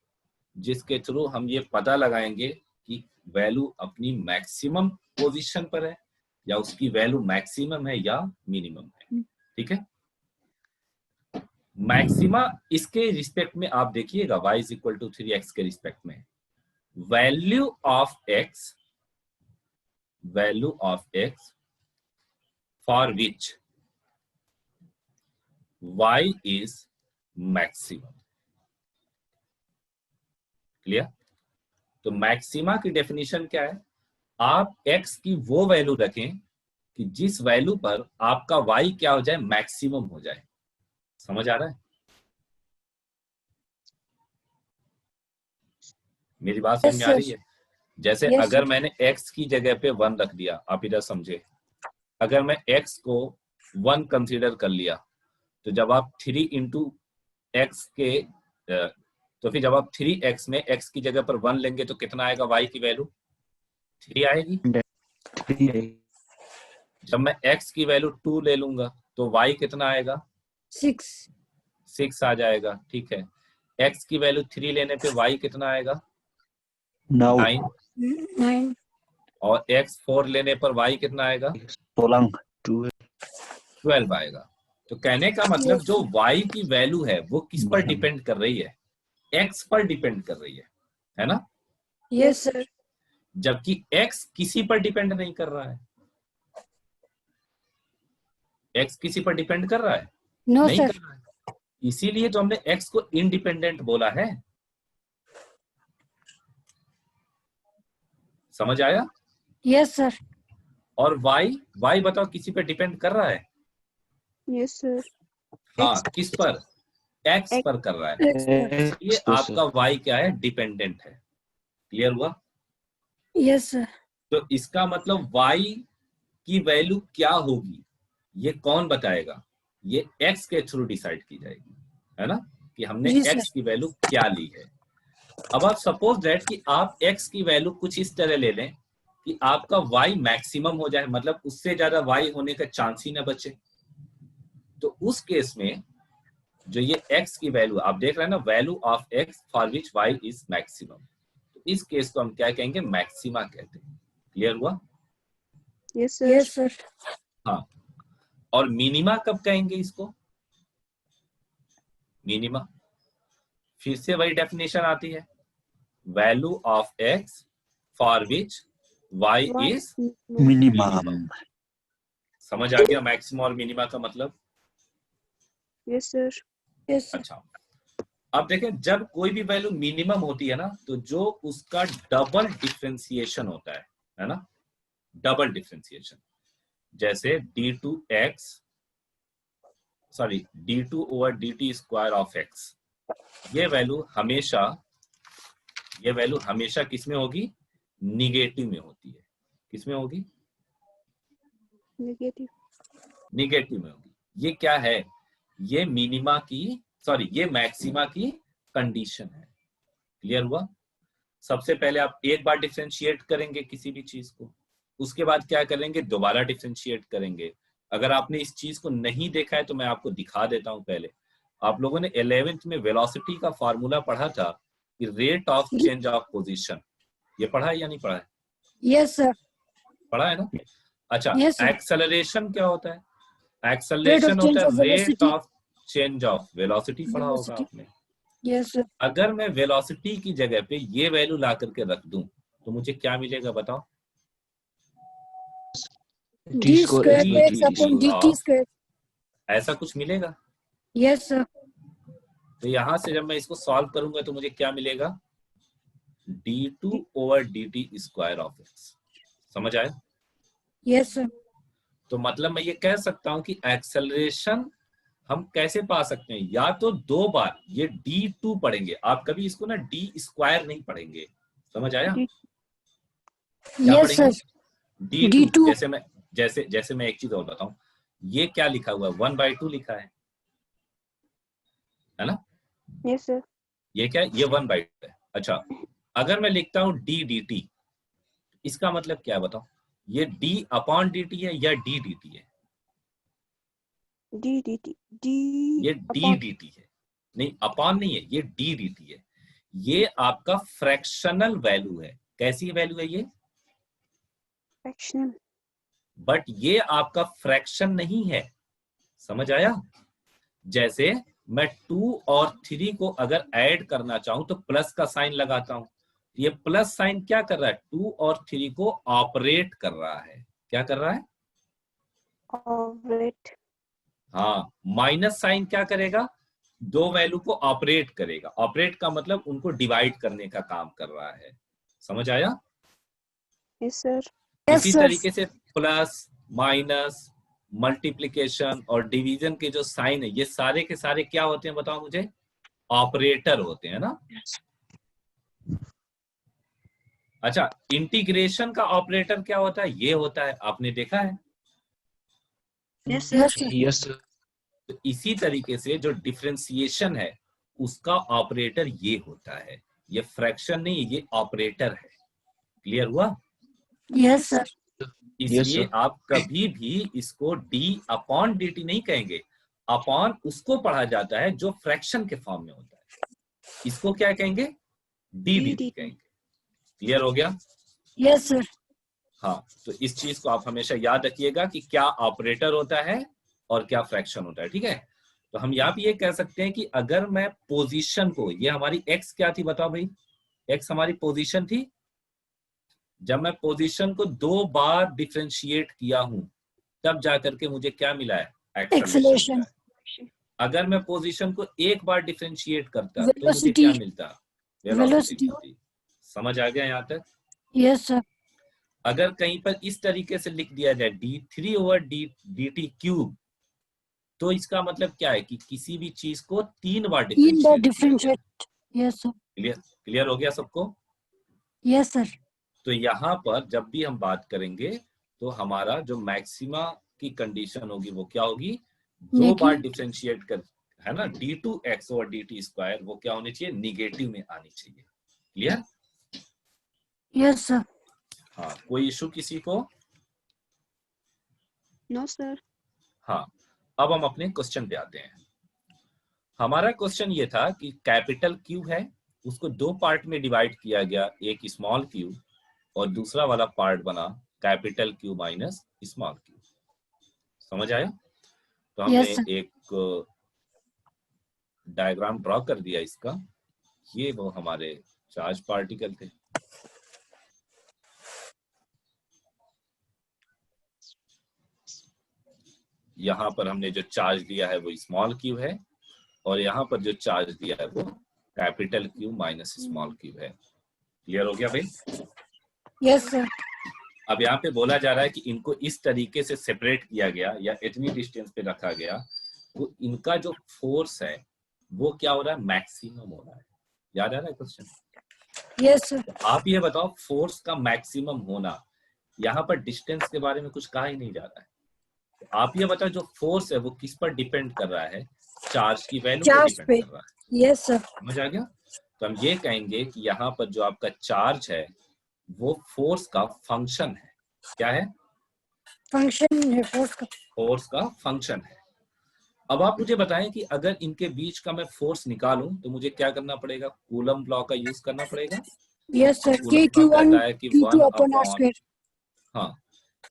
जिसके थ्रू हम ये पता लगाएंगे कि वैल्यू अपनी मैक्सिमम पोजीशन पर है या उसकी वैल्यू मैक्सिमम है या मिनिमम है। ठीक है। मैक्सिमा इसके रिस्पेक्ट में आप देखिएगा y is equal to 3x के रिस्पेक्ट में value of x for which y is maximum. Clear? तो मैक्सिमा की डेफिनेशन क्या है? आप x की वो वैल्यू रखें कि जिस वैल्यू पर आपका y क्या हो जाए? मैक्सिमम हो जाए। समझ आ रहा है? मेरी बात समझ में आ रही है? जैसे Yes, अगर sir. मैंने x की जगह पे 1 रख दिया, आप इधर समझे, अगर मैं x को 1 कंसीडर कर लिया, तो जब आप 3 इंटू एक्स के तो फिर जब आप 3x में x की जगह पर 1 लेंगे तो कितना आएगा? y की वैल्यू 3 आएगी। जब मैं x की वैल्यू 2 ले लूंगा तो y कितना आएगा? 6 आ जाएगा। ठीक है। x की वैल्यू 3 लेने पे y कितना आएगा? 9। 9. और x 4 लेने पर y कितना आएगा? 12 आएगा। तो कहने का मतलब Yes. जो y की वैल्यू है वो किस पर डिपेंड कर रही है? x पर डिपेंड कर रही है ना। Yes, sir. जबकि x किसी पर डिपेंड नहीं कर रहा है। x किसी पर डिपेंड कर रहा है? No, नहीं sir. कर रहा है। इसीलिए तो हमने x को इंडिपेंडेंट बोला है। समझ आया? Yes, sir. और y बताओ किसी पर डिपेंड कर रहा है? Yes, sir. हाँ, X. किस पर? x पर कर रहा है। X पर. इसलिए आपका y क्या है? डिपेंडेंट है। क्लियर हुआ? Yes, sir. तो इसका मतलब y की वैल्यू क्या होगी ये कौन बताएगा? ये x के थ्रू डिसाइड की जाएगी, है ना, कि हमने जी, x की वैल्यू क्या ली है। अब आप सपोज दैट कि आप x की वैल्यू कुछ इस तरह ले लें कि आपका y मैक्सिमम हो जाए, मतलब उससे ज्यादा y होने का चांस ही ना बचे। तो उस केस में जो ये x की वैल्यू आप देख रहे हैं ना, value of x for which y is maximum, तो इस केस को हम क्या कहेंगे? मैक्सिमा कहते हैं। क्लियर हुआ? Yes, sir. Yes, sir. हाँ। और मिनिमा कब कहेंगे इसको? मिनिमा फिर से वही डेफिनेशन आती है, value of x for which y is minimum. समझ आ गया मैक्सिमम और मिनिमा का मतलब? Yes, sir. Yes, sir. अच्छा, अब देखें जब कोई भी वैल्यू मिनिमम होती है ना, तो जो उसका डबल डिफरेंशिएशन होता है ना, डबल डिफरेंशिएशन, जैसे d2 over dt square of x, ये वैल्यू हमेशा किसमें होगी? निगेटिव में होती है। किसमें होगी? Negative. निगेटिव में होगी। ये क्या है? ये मिनिमा की, सॉरी, ये मैक्सिमा की कंडीशन है। क्लियर हुआ? सबसे पहले आप एक बार डिफरेंशिएट करेंगे किसी भी चीज को, उसके बाद क्या करेंगे, दोबारा डिफरेंशिएट करेंगे। अगर आपने इस चीज को नहीं देखा है तो मैं आपको दिखा देता हूं। पहले आप लोगों ने 11th में वेलोसिटी का फार्मूला पढ़ा था कि rate of change of position, ये पढ़ा है या नहीं पढ़ा है? Yes sir. पढ़ा है ना? अच्छा, Yes, sir. एक्सेलरेशन क्या होता है? Rate एक्सेलरेशन of change होता of है rate velocity. Of change of velocity, पढ़ा होगा Velocity. आपने। Yes sir. अगर मैं वेलोसिटी की जगह पे ये वैल्यू ला करके रख दूं तो मुझे क्या मिलेगा बताओ? D square d x upon D T square. ऐसा कुछ मिलेगा। Yes sir. तो यहां से जब मैं इसको सॉल्व करूंगा तो मुझे क्या मिलेगा? d2 over dt square of x। समझ आया? Yes sir. तो मतलब मैं ये कह सकता हूं कि एक्सेलरेशन हम कैसे पा सकते हैं, या तो दो बार ये d2 पढ़ेंगे आप, कभी इसको ना d स्क्वायर नहीं पढ़ेंगे। समझ आया? क्या यस पढ़ेंगे? सर। d2। D2। जैसे मैं एक चीज और बताऊं, ये क्या लिखा हुआ है? 1/2 लिखा है ना? Yes, sir. ये क्या है? ये 1/2 है। अच्छा, अगर मैं लिखता हूं d dt, इसका मतलब क्या है बताओ? ये d अपॉन dt है या d dt है? D dt. D. ये d upon dt है, नहीं अपॉन नहीं है, ये d dt है। ये आपका फ्रैक्शनल वैल्यू है। कैसी वैल्यू है ये? fractional. बट ये आपका फ्रैक्शन नहीं है। समझ आया? जैसे मैं 2 और 3 को अगर ऐड करना चाहूं तो प्लस का साइन लगाता हूं। ये प्लस साइन क्या कर रहा है? 2 और 3 को ऑपरेट कर रहा है। क्या कर रहा है? Operate. हाँ, माइनस साइन क्या करेगा? दो वैल्यू को ऑपरेट करेगा। ऑपरेट का मतलब उनको डिवाइड करने का काम कर रहा है। समझ आया? Yes, sir. यस इसी सर। तरीके से प्लस, माइनस, मल्टीप्लिकेशन और डिवीजन के जो साइन है, ये सारे के सारे क्या होते हैं बताओ मुझे? ऑपरेटर होते हैं ना? अच्छा, इंटीग्रेशन का ऑपरेटर क्या होता है? ये होता है, आपने देखा है? Yes, sir. Yes sir. Yes sir. तो इसी तरीके से जो डिफरेंशिएशन है उसका ऑपरेटर ये होता है। ये फ्रैक्शन नहीं, ये ऑपरेटर है। क्लियर हुआ? Yes sir. इसलिए sir. आप कभी भी इसको d अपॉन dt नहीं कहेंगे। अपॉन उसको पढ़ा जाता है जो फ्रैक्शन के फॉर्म में होता है। इसको क्या कहेंगे? d dt कहेंगे। क्लियर हो गया? Yes sir. हाँ, तो इस चीज को आप हमेशा याद रखिएगा कि क्या ऑपरेटर होता है और क्या फ्रैक्शन होता है। ठीक है? तो हम यहाँ पे ये कह सकते हैं कि अगर मैं पोजीशन को, ये हमारी x क्या थी बताओ भाई? x हमारी पोजीशन थी। जब मैं पोजीशन को दो बार डिफरेंशिएट किया हूं तब जाकर के मुझे क्या मिला है? एक्सेलरेशन मिला है। अगर मैं पोजीशन को एक बार डिफरेंशिएट करता तो मुझे Velocity. क्या मिलता? Velocity Velocity. मिलती। समझ आ गया यहाँ तक? Yes sir. अगर कहीं पर इस तरीके से लिख दिया जाए d3 ओवर dt क्यूब, तो इसका मतलब क्या है कि किसी भी चीज को 3 बार तीन बार differentiate. Differentiate. Yes sir. Clear हो गया सबको? Yes sir. तो यहाँ पर जब भी हम बात करेंगे तो हमारा जो मैक्सिमा की कंडीशन होगी वो क्या होगी? दो बार डिफरेंशिएट कर, है ना, d2x ओवर dt स्क्वायर, वो क्या होनी चाहिए? निगेटिव में आनी चाहिए। क्लियर? Yes sir. हाँ, कोई इशू किसी को? No, sir. हाँ, अब हम अपने क्वेश्चन पे आते हैं। हमारा क्वेश्चन ये था कि कैपिटल क्यू है, उसको दो पार्ट में डिवाइड किया गया, एक स्मॉल क्यू और दूसरा वाला पार्ट बना capital Q minus small Q. समझ आया? तो हमने Yes, sir. एक डायग्राम ड्रॉ कर दिया इसका। ये वो हमारे चार्ज पार्टिकल थे। यहाँ पर हमने जो चार्ज दिया है वो स्मॉल क्यू है और यहाँ पर जो चार्ज दिया है वो capital Q minus small Q है। क्लियर हो गया भाई? Yes sir. अब यहाँ पे बोला जा रहा है कि इनको इस तरीके से सेपरेट किया गया या इतनी डिस्टेंस पे रखा गया तो इनका जो फोर्स है वो क्या हो रहा है? मैक्सिमम हो रहा है। याद आ रहा है क्वेश्चन? Yes sir. तो आप ये बताओ, फोर्स का मैक्सिमम होना, यहाँ पर डिस्टेंस के बारे में कुछ कहा ही नहीं जा रहा है। आप ये बताओ जो फोर्स है वो किस पर डिपेंड कर रहा है? चार्ज की वैल्यू पे चार्ज डिपेंड पे। कर रहा है। Yes sir. समझ आ गया? तो हम ये कहेंगे कि यहाँ पर जो आपका चार्ज है वो फोर्स का फंक्शन है। क्या है? फंक्शन है फोर्स का। फोर्स का फंक्शन है। अब आप मुझे बताएं कि अगर इनके बीच का मैं फोर्स निकालूं तो मुझे क्या करना पड़ेगा? कूलम लॉ का यूज करना पड़ेगा। Yes sir. Coulomb law Q1 कहता है कि Q2 1 upon are upon, square. हाँ,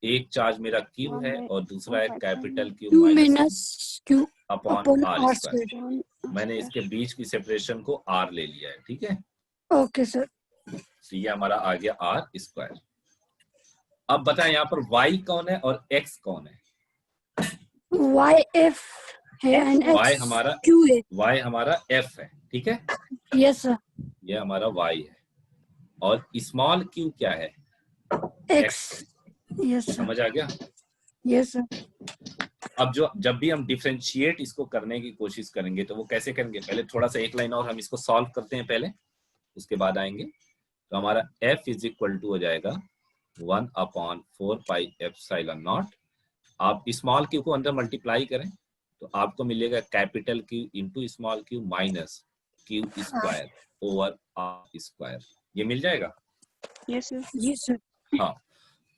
एक चार्ज मेरा Q है और दूसरा है capital Q Q minus minus Q upon upon R R square. Square. मैंने इसके बीच की सेपरेशन को R ले लिया है, ठीक है? Okay sir. तो ये हमारा आ गया R स्क्वायर। अब बताएं यहाँ पर Y कौन है और X कौन है? वाई एफ है एंड Y एक्स हमारा क्यू है। Y हमारा F है, ठीक है? Yes sir. ये हमारा Y है और स्मॉल q क्या है? एक्स। X। Yes sir. समझ आ गया? Yes sir. अब जब भी हम डिफरेंशिएट इसको करने की कोशिश करेंगे तो वो कैसे करेंगे? पहले थोड़ा सा एक लाइन और हम इसको सॉल्व करते हैं पहले, उसके बाद आएंगे। तो हमारा F इज इक्वल टू हो जाएगा 1/4πε0। आप स्मॉल क्यू को अंदर मल्टीप्लाई करें तो आपको मिलेगा capital Q into small Q minus Q square over R square. ये मिल जाएगा? Yes, sir. जी सर। हाँ।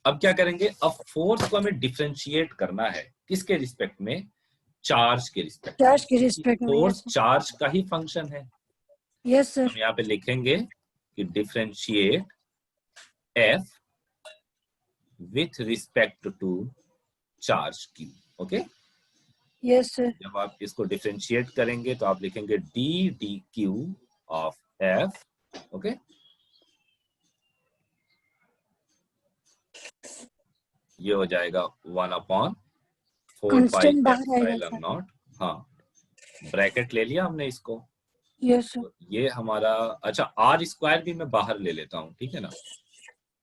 अब क्या करेंगे? अब फोर्स को हमें डिफरेंशिएट करना है किसके रिस्पेक्ट में? चार्ज के रिस्पेक्ट में। चार्ज के रिस्पेक्ट में। फोर्स चार्ज का ही फंक्शन है। Yes sir. हम यहाँ पे लिखेंगे कि differentiate F with respect to charge Q। Okay, yes sir. जब आप इसको डिफरेंशिएट करेंगे तो आप लिखेंगे D D Q of F। Okay, ये हो जाएगा 1/4 बाहर आएगा सर। πε0। हाँ, ब्रैकेट ले लिया हमने इसको। Yes sir. तो ये हमारा, अच्छा आर स्क्वायर भी मैं बाहर ले लेता हूँ, ठीक है ना?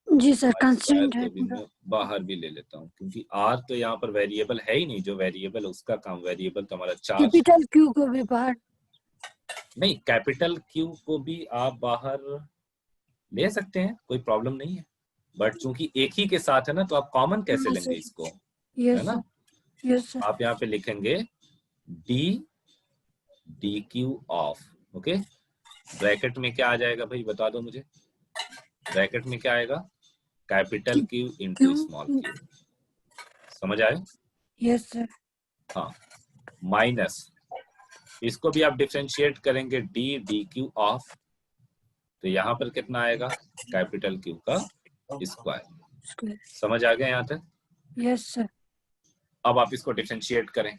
जी सर। आर स्क्वायर कांस्टेंट है को भी पूरा। मैं बाहर भी ले लेता हूँ क्योंकि आर तो यहाँ पर वेरिएबल है ही नहीं। जो वेरिएबल उसका काम, वेरिएबल तो हमारा चार्ज। कैपिटल क्यू को भी बाहर। नहीं, कैपिटल क्यू को भी आप बाहर ले सकते हैं, कोई प्रॉब्लम नहीं है। बट चूंकि एक ही के साथ है ना तो आप कॉमन कैसे लेंगे इसको? है यस ना? सर। Yes sir. आप यहाँ पे लिखेंगे D D Q of, okay, bracket में क्या आ जाएगा भाई बता दो मुझे? ब्रैकेट में क्या आएगा? Capital Q into small Q. समझ आए? Yes sir. हाँ, माइनस इसको भी आप डिफरेंशिएट करेंगे डी डी क्यू ऑफ, तो यहाँ पर कितना आएगा? कैपिटल क्यू का स्क्वायर। समझ आ गया यहाँ तक? Yes sir. अब आप इसको डिफरेंशिएट करें।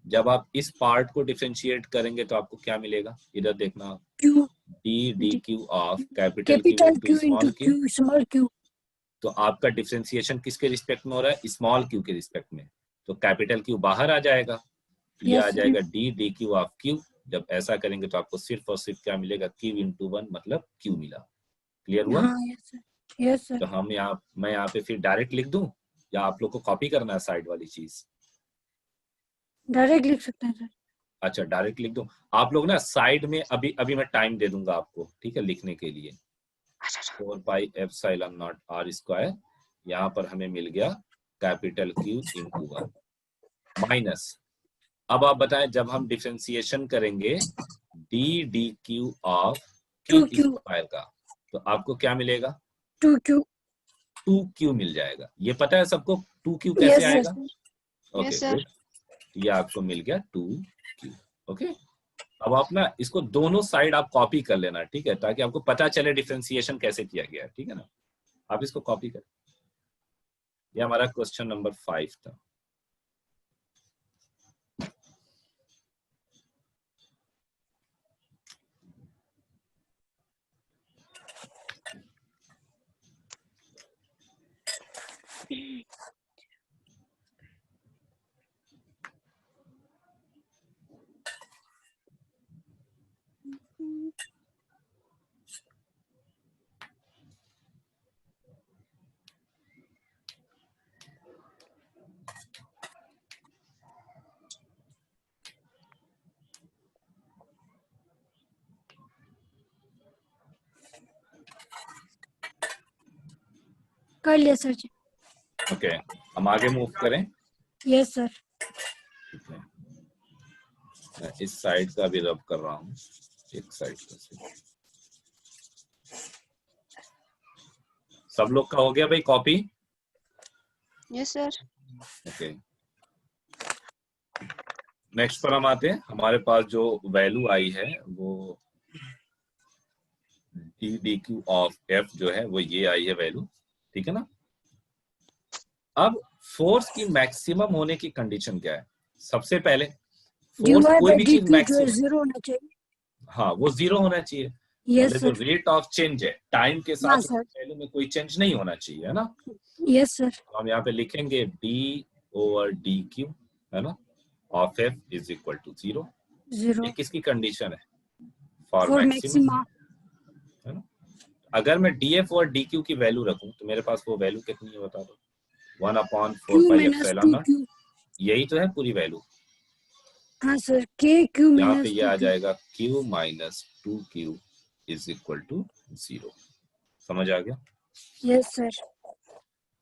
जब आप इस पार्ट को डिफरेंशिएट करेंगे तो आपको क्या मिलेगा? इधर देखना आप, Q D D Q of capital Q capital into Q small into Q. Q small Q. तो आपका डिफरेंशिएशन किसके रिस्पेक्ट में हो रहा है? स्मॉल क्यू के रिस्पेक्ट में। तो कैपिटल क्यू बाहर आ जाएगा, ये आ जाएगा D D Q of Q. जब ऐसा करेंगे तो आपको सिर्फ और सिर्फ क्या मिलेगा? क्यू इंटू 1 मतलब क्यू मिला। क्लियर हुआ? हाँ यस सर। Yes sir. तो हम मैं यहाँ पे फिर डायरेक्ट लिख दूं या आप लोग को कॉपी करना है साइड वाली चीज? डायरेक्ट लिख सकते हैं सर। अच्छा, डायरेक्ट लिख दूं। आप लोग ना साइड में अभी मैं टाइम दे दूंगा आपको, ठीक है, लिखने के लिए। 4πε0 आर स्क्वायर, यहाँ पर हमें मिल गया कैपिटल क्यू इंटू 1 माइनस। अब आप बताएं जब हम डिफरेंशिएशन करेंगे D D Q of Q square का तो आपको क्या मिलेगा? 2q मिल जाएगा। ये पता है सबको 2q कैसे आएगा? ओके गुड, ये आपको मिल गया 2q। ओके, अब आप ना इसको दोनों साइड आप कॉपी कर लेना, ठीक है, ताकि आपको पता चले डिफरेंशिएशन कैसे किया गया है, ठीक है ना? आप इसको कॉपी कर। ये हमारा क्वेश्चन नंबर 5 था। कर लिया सर जी। ओके, हम आगे मूव करें। Yes sir. ठीक है, मैं इस साइड का भी रब कर रहा हूँ, एक साइड का से। सब लोग का हो गया भाई copy? Yes, sir. Okay, next पर हम आते हैं। हमारे पास जो वैल्यू आई है वो D D Q of F जो है वो ये आई है वैल्यू, ठीक है ना। अब फोर्स की मैक्सिमम होने की कंडीशन क्या है? सबसे पहले फोर्स कोई भी चीज मैक्सिमम, जीरो होना चाहिए। हाँ वो जीरो होना चाहिए। यस मतलब जो सर। रेट ऑफ चेंज है टाइम के हाँ साथ सर। वैल्यू में कोई चेंज नहीं होना चाहिए, है ना। Yes sir. तो हम यहाँ पे लिखेंगे डी ओवर डी क्यू, है ना, of F is equal to zero. Zero ये किसकी कंडीशन है? For for maximum, maxima. है ना। अगर मैं डी एफ और डी क्यू की वैल्यू रखूं तो मेरे पास वो वैल्यू कितनी है बता दो? 1/4 Q pi minus epsilon two naught, Q. यही तो है पूरी वैल्यू। हाँ सर, के क्यू यहाँ पे माइनस ये टू आ क्यू। जाएगा q minus 2q is equal to 0। समझ आ गया? Yes sir.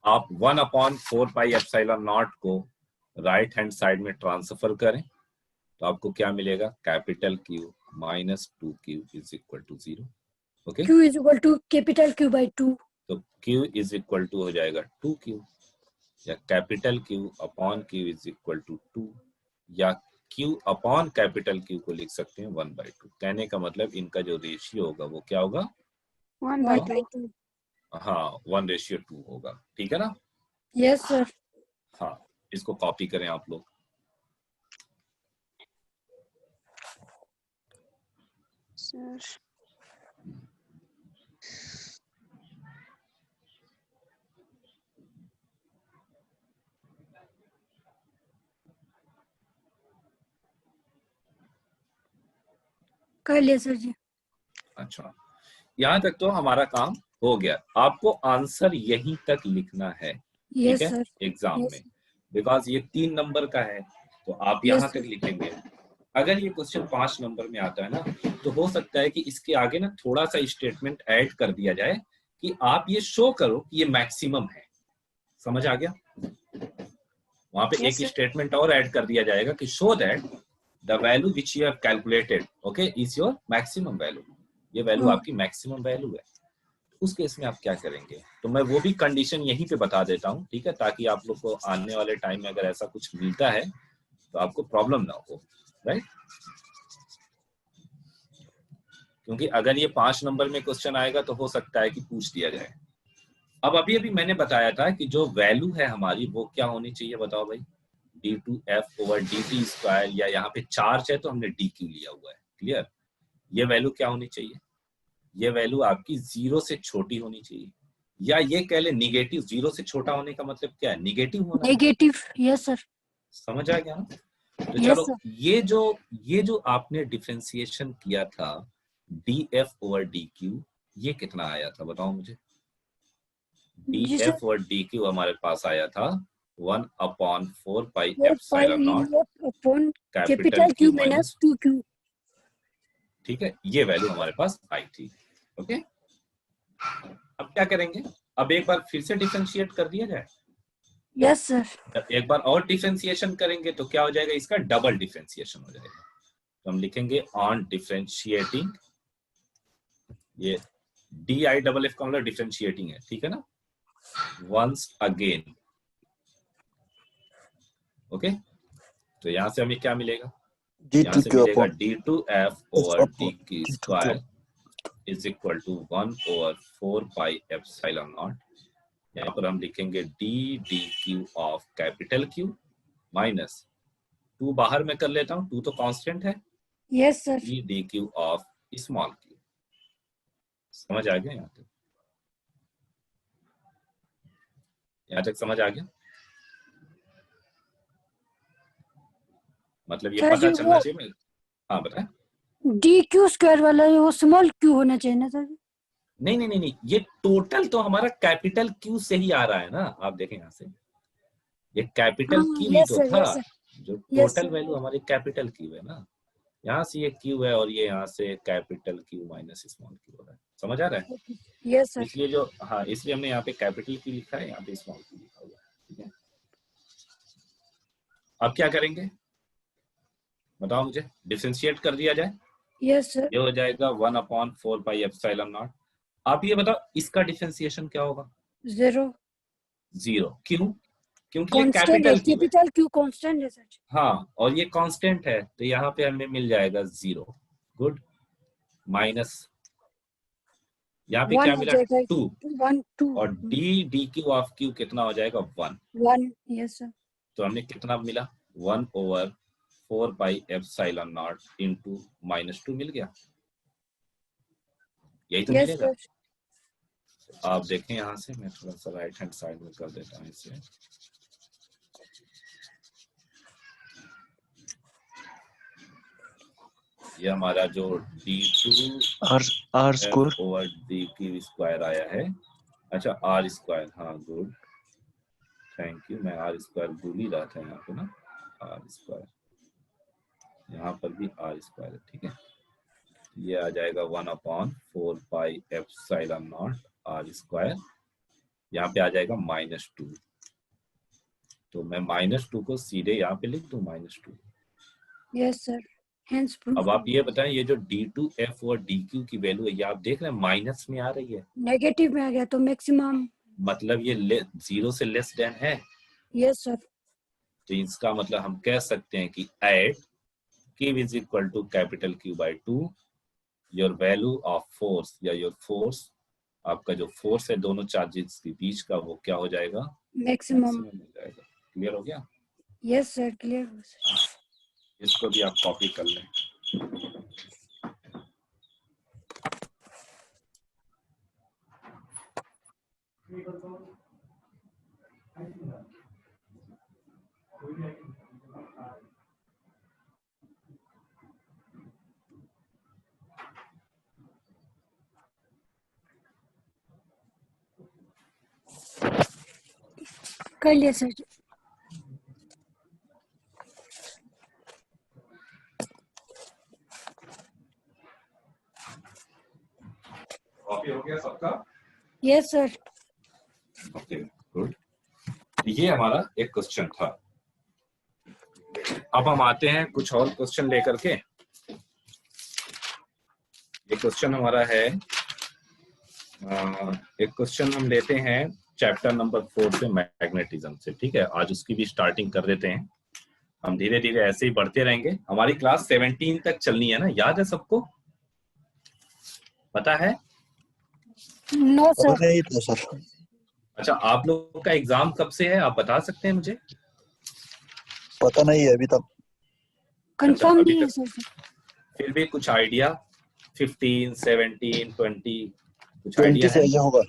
आप 1/4 पाई एप्सिलॉन नॉट को राइट हैंड साइड में ट्रांसफर करें तो आपको क्या मिलेगा? Capital Q minus 2q is equal to 0। Okay, Q is equal to capital Q by 2। तो Q इज इक्वल टू हो जाएगा 2q, या capital Q upon Q is equal to 2, या Q अपॉन कैपिटल Q को लिख सकते हैं 1/2। कहने का मतलब इनका जो रेशियो होगा वो क्या होगा? 1/2. हाँ 1:2 होगा, ठीक है ना। Yes sir. हाँ, इसको कॉपी करें आप लोग। Sir. कर लिया सर जी। अच्छा, यहाँ तक तो हमारा काम हो गया। आपको आंसर यहीं तक लिखना है, ठीक यस है, सर। एग्जाम यस में, बिकॉज ये 3 नंबर का है तो आप यस यहाँ तक सर। लिखेंगे। अगर ये क्वेश्चन 5 नंबर में आता है ना तो हो सकता है कि इसके आगे ना थोड़ा सा स्टेटमेंट ऐड कर दिया जाए कि आप ये शो करो कि ये मैक्सिमम है। समझ आ गया? वहां पे Yes, एक sir. स्टेटमेंट और ऐड कर दिया जाएगा कि show that the value which you have calculated okay is your maximum value. ये वैल्यू आपकी मैक्सिमम वैल्यू है। उस केस में आप क्या करेंगे? तो मैं वो भी कंडीशन यहीं पे बता देता हूँ, ठीक है, ताकि आप लोग को आने वाले टाइम में अगर ऐसा कुछ मिलता है तो आपको प्रॉब्लम ना हो, राइट। क्योंकि अगर ये 5 नंबर में क्वेश्चन आएगा तो हो सकता है कि पूछ दिया जाए। अब अभी अभी मैंने बताया था कि जो वैल्यू है हमारी वो क्या होनी चाहिए, बताओ भाई? d2f ओवर dt स्क्वायर, या यहाँ पे चार्ज है तो हमने dq लिया हुआ है, क्लियर। ये वैल्यू क्या होनी चाहिए? ये वैल्यू आपकी 0 से छोटी होनी चाहिए, या ये कह ले निगेटिव। 0 से छोटा होने का मतलब क्या है? निगेटिव होना है। नेगेटिव। Yes sir. समझ आ गया ना? तो यस चलो, सर। ये जो आपने डिफरेंशिएशन किया था df ओवर dq, ये कितना आया था बताओ मुझे? जी सर। df और dq हमारे पास आया था 1/4 पाई 4 epsilon not pi upon capital capital Q Q minus, minus 2 Q. ठीक है, ये वैल्यू हमारे पास आई थी। ओके, अब क्या करेंगे? अब एक बार फिर से डिफरेंशिएट कर दिया जाए। Yes sir. एक बार और डिफरेंशिएशन करेंगे तो क्या हो जाएगा? इसका डबल डिफरेंशिएशन हो जाएगा। तो हम लिखेंगे ऑन डिफरेंशिएटिंग, ये DIFF का मतलब डिफरेंशिएटिंग है, ठीक है ना, वंस अगेन। ओके, तो यहां से हमें क्या मिलेगा? यहाँ से d2q मिलेगा upon d2f f over upon dq d2q square is equal to 1/4 pi epsilon naught. यहाँ पर हम लिखेंगे dq of capital Q minus 2 बाहर में कर लेता हूँ, 2 तो कांस्टेंट है, yes sir. dq of small q। समझ आ गया? यहाँ तक समझ आ गया? मतलब ये सर जी पता चलना वो चाहिए। हाँ बताए। डी क्यू स्क्वायर वाला वो स्मॉल क्यू होना चाहिए ना सर? नहीं नहीं नहीं नहीं, ये टोटल तो हमारा कैपिटल Q से ही आ रहा है ना। आप देखें यहाँ से, ये कैपिटल हाँ Q ही यस तो सर। था। Yes sir. जो यस टोटल सर। वैल्यू हमारी कैपिटल Q है ना, यहाँ से ये Q है और ये यहाँ से capital Q minus small q हो रहा है। समझ आ रहा है? Yes sir. इसलिए जो, हाँ, इसलिए हमने यहाँ पे कैपिटल Q लिखा है, यहाँ पे स्मॉल q लिखा हुआ है, ठीक है। अब क्या करेंगे बताओ मुझे, डिफरेंशिएट कर दिया जाए, यस सर। ये हो जाएगा 1/4 पाई एप्सिलॉन नॉट। आप ये बताओ इसका डिफरेंशिएशन क्या होगा? 0 0। क्यों? क्योंकि ये कांस्टेंट है, कैपिटल क्यू है। कैपिटल क्यू कांस्टेंट है सर। हाँ, और ये कांस्टेंट है तो यहाँ पे हमें मिल जाएगा 0। गुड। माइनस यहाँ पे 1 क्या हो मिला? जाएगा, 2। 1 2 और डी क्यू ऑफ क्यू कितना हो जाएगा? 1। 1। Yes sir. तो हमें कितना मिला? 1/4 पाई एप्सिलॉन नॉट इंटू -2 मिल गया। यही तो यस मिलेगा। सर। आप देखें यहाँ से, मैं थोड़ा सा राइट हैंड साइड में कर देता हूँ इसे। ये हमारा जो d2 R square over dq square आया है। अच्छा r स्क्वायर, हाँ गुड, थैंक यू। मैं r स्क्वायर भूल ही रहा था यहाँ पे ना, r स्क्वायर, यहाँ पर भी r स्क्वायर है, ठीक है। ये आ जाएगा 1/4 pi epsilon not r square, यहाँ पे आ जाएगा -2। तो मैं -2 को सीधे यहाँ पे लिख दूं, -2। Yes sir. Hence proof. अब आप ये बताएं, ये जो d2f और dq की वैल्यू है, ये आप देख रहे हैं माइनस में आ रही है, नेगेटिव में आ गया तो मैक्सिमम। मतलब ये 0 से लेस देन है। Yes sir. तो इसका मतलब हम कह सकते हैं कि at q is equal to capital Q by 2, your value of force या योर फोर्स, आपका जो फोर्स है दोनों चार्जेस के बीच का, वो क्या हो जाएगा? मैक्सिमम। मिल जाएगा। क्लियर हो गया? यस सर, क्लियर हो सर। इसको भी आप कॉपी कर लें। कर लिया सर। कॉपी हो गया सबका? Yes sir. Okay good. ये हमारा एक क्वेश्चन था। अब हम आते हैं कुछ और क्वेश्चन लेकर के। ये क्वेश्चन हमारा है, एक क्वेश्चन हम लेते हैं चैप्टर नंबर 4 से, मैग्नेटिज्म से, ठीक है। आज उसकी भी स्टार्टिंग कर देते हैं। हम धीरे धीरे ऐसे ही बढ़ते रहेंगे। हमारी क्लास 17 तक चलनी है ना, याद है सबको? पता है? No sir. नहीं था सर। अच्छा, आप लोग का एग्जाम कब से है, आप बता सकते हैं मुझे? पता नहीं है अभी तक। कंफर्म अभी नहीं है तक। सर। फिर भी कुछ आइडिया? 15, 17, 20 कुछ 20 आइडिया से है? आगे होगा।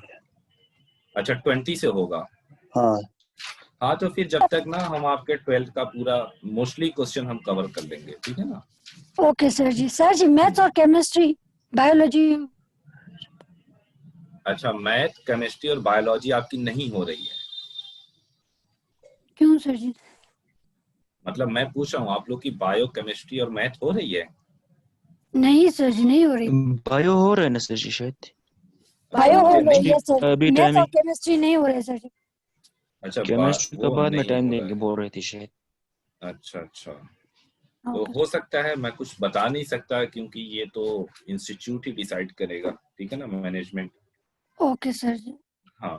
अच्छा 20 से होगा। हाँ हाँ, तो फिर जब तक ना हम आपके 12th का पूरा मोस्टली क्वेश्चन हम कवर कर लेंगे, ठीक है ना? ओके सर जी। सर जी मैथ्स और केमिस्ट्री, बायोलॉजी। अच्छा, मैथ, केमिस्ट्री और बायोलॉजी आपकी नहीं हो रही है? क्यों सर जी? मतलब मैं पूछ रहा हूँ, आप लोग की बायो, केमिस्ट्री और मैथ हो रही है? नहीं सर जी, नहीं हो रही। बायो हो रहा है ना सर जी शायद। बायो हो नहीं, रही है सर, अभी मैथ्स टाइम और केमिस्ट्री नहीं हो रहे सर जी। अच्छा, केमिस्ट्री का वो बाद में नहीं टाइम हो देंगे रहा बोल रही थी शायद। है। अच्छा अच्छा, तो ओके हो सकता है, मैं कुछ बता नहीं सकता क्योंकि ये तो इंस्टीट्यूट ही डिसाइड करेगा, ठीक है ना, मैनेजमेंट। ओके सर जी। हाँ,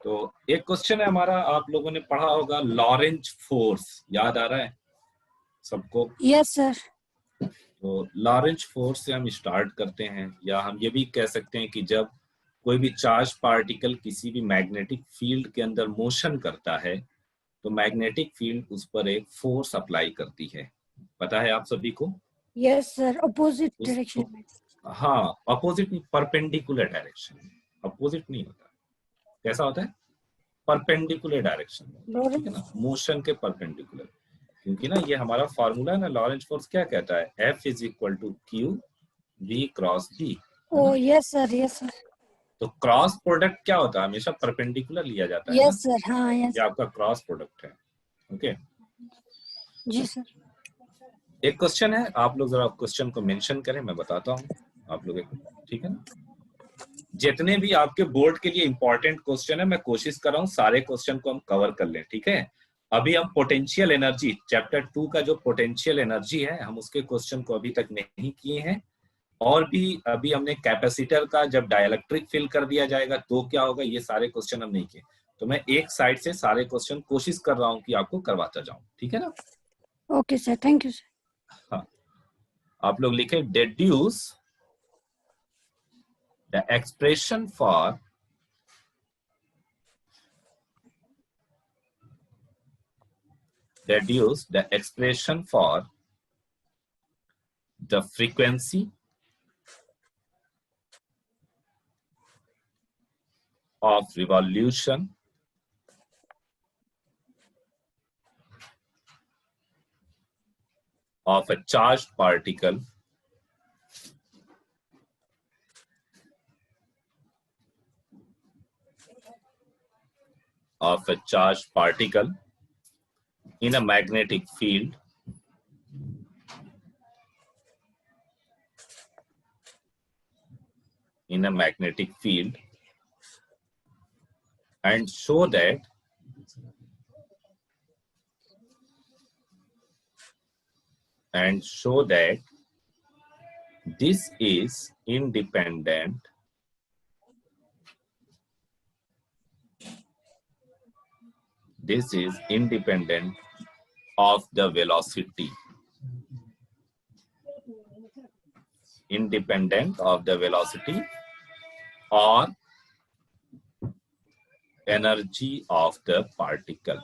तो एक क्वेश्चन है हमारा, आप लोगों ने पढ़ा होगा लॉरेंज फोर्स, याद आ रहा है सबको? Yes sir. तो लॉरेंज फोर्स से हम स्टार्ट करते हैं, या हम ये भी कह सकते हैं कि जब कोई भी चार्ज पार्टिकल किसी भी मैग्नेटिक फील्ड के अंदर मोशन करता है तो मैग्नेटिक फील्ड उस पर एक फोर्स अप्लाई करती है। पता है आप सभी को? यस सर, अपोजिट डायरेक्शन में। हाँ, अपोजिट नहीं, परपेंडिकुलर डायरेक्शन। अपोजिट नहीं होता, कैसा होता है? परपेंडिकुलर डायरेक्शन में, ठीक है ना, मोशन के परपेंडिकुलर। क्योंकि ना ये हमारा फॉर्मूला है ना, लॉरेंज फोर्स क्या कहता है? F is equal to Q V cross B। Oh yes sir, yes sir. तो क्रॉस प्रोडक्ट क्या होता है? हमेशा परपेंडिकुलर लिया जाता है ना, यस सर। हाँ यस ये आपका क्रॉस प्रोडक्ट है। ओके, जी सर। एक क्वेश्चन है, आप लोग जरा क्वेश्चन को मेंशन करें, मैं बताता हूँ आप लोग, ठीक है ना। जितने भी आपके बोर्ड के लिए इंपॉर्टेंट क्वेश्चन है, मैं कोशिश कर रहा हूँ सारे क्वेश्चन को हम कवर कर लें, ठीक है। अभी हम पोटेंशियल एनर्जी चैप्टर 2 का जो पोटेंशियल एनर्जी है हम उसके क्वेश्चन को अभी तक नहीं किए हैं। और भी अभी हमने कैपेसिटर का जब डाइलेक्ट्रिक फिल कर दिया जाएगा तो क्या होगा, ये सारे क्वेश्चन हम नहीं किए। तो मैं एक साइड से सारे क्वेश्चन कोशिश कर रहा हूं कि आपको करवाता जाऊं, ठीक है ना। Okay sir, thank you sir. हाँ, आप लोग लिखे deduce the expression for the frequency of revolution of a charged particle in a magnetic field and show that this is independent of the velocity, or energy of the particle.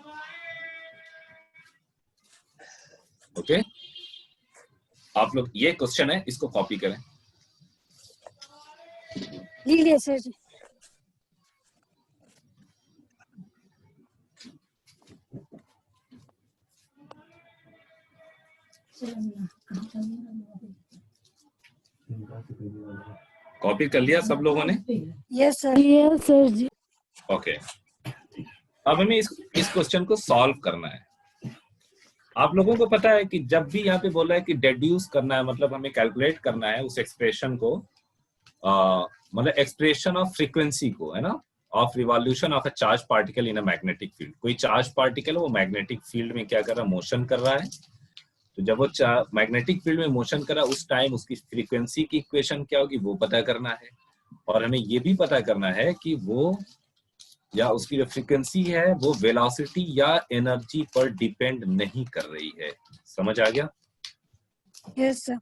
Okay आप लोग ये question है, इसको copy करें। लिख लिया sir जी। Copy कर लिया सब लोगों ने? Yes sir ji. ओके अब हमें इस क्वेश्चन को सॉल्व करना है। आप लोगों को पता है कि जब भी यहाँ पे बोला है कि डेड्यूस करना है, मतलब हमें कैलकुलेट करना है उस एक्सप्रेशन को, मतलब एक्सप्रेशन ऑफ फ्रीक्वेंसी को, है ना, of revolution of a charge particle in a magnetic field. कोई चार्ज पार्टिकल है वो मैग्नेटिक फील्ड में क्या कर रहा है, मोशन कर रहा है। तो जब वो मैग्नेटिक फील्ड में मोशन कर रहा है उस टाइम उसकी फ्रीक्वेंसी की इक्वेशन क्या होगी वो पता करना है। और हमें ये भी पता करना है कि वो या उसकी जो फ्रीक्वेंसी है वो वेलोसिटी या एनर्जी पर डिपेंड नहीं कर रही है। समझ आ गया? Yes sir.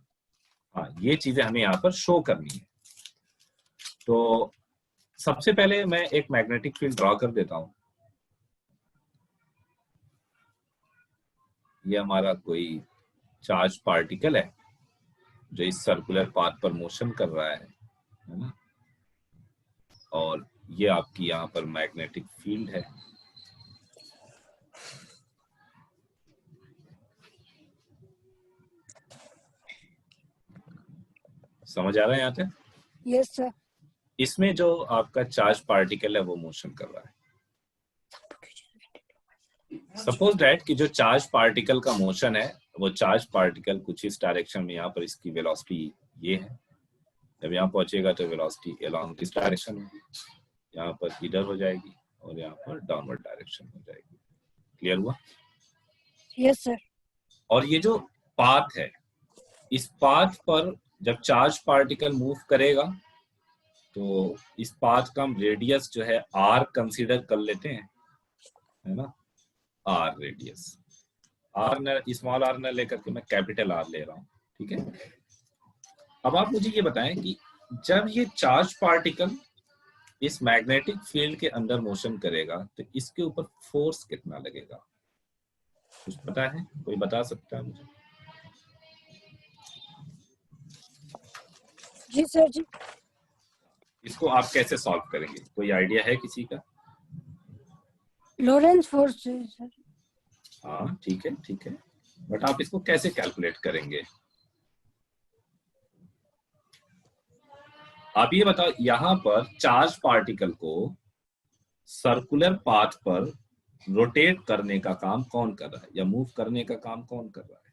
हाँ, ये चीजें हमें यहाँ पर शो करनी है। तो सबसे पहले मैं एक मैग्नेटिक फील्ड ड्रॉ कर देता हूं। ये हमारा कोई चार्ज पार्टिकल है जो इस सर्कुलर पाथ पर मोशन कर रहा है ना, और ये आपकी यहाँ पर मैग्नेटिक फील्ड है। समझ आ रहा है यहाँ तक? Yes sir. इसमें जो आपका चार्ज पार्टिकल है वो मोशन कर रहा है। सपोज दैट कि जो चार्ज पार्टिकल का मोशन है वो चार्ज पार्टिकल कुछ इस डायरेक्शन में, यहाँ पर इसकी वेलोसिटी ये है, जब यहाँ पहुंचेगा तो वेलोसिटी अलोंग दिस डायरेक्शन में, यहाँ पर इधर हो जाएगी और यहाँ पर डाउनवर्ड डायरेक्शन हो जाएगी। क्लियर हुआ? Yes sir. और ये जो पाथ है, इस पाथ पर जब चार्ज पार्टिकल मूव करेगा तो इस पाथ का हम रेडियस जो है r कंसीडर कर लेते हैं, है ना, r रेडियस। r न स्मॉल r न लेकर के मैं कैपिटल R ले रहा हूँ, ठीक है। अब आप मुझे ये बताएं कि जब ये चार्ज पार्टिकल इस मैग्नेटिक फील्ड के अंदर मोशन करेगा तो इसके ऊपर फोर्स कितना लगेगा? कुछ पता है? कोई बता सकता है मुझे? जी सर जी। इसको आप कैसे सॉल्व करेंगे, कोई आइडिया है किसी का? Lawrence force sir. हाँ ठीक है, ठीक है, बट आप इसको कैसे कैलकुलेट करेंगे? आप ये बताओ, यहाँ पर चार्ज पार्टिकल को सर्कुलर पाथ पर रोटेट करने का काम कौन कर रहा है, या मूव करने का काम कौन कर रहा है?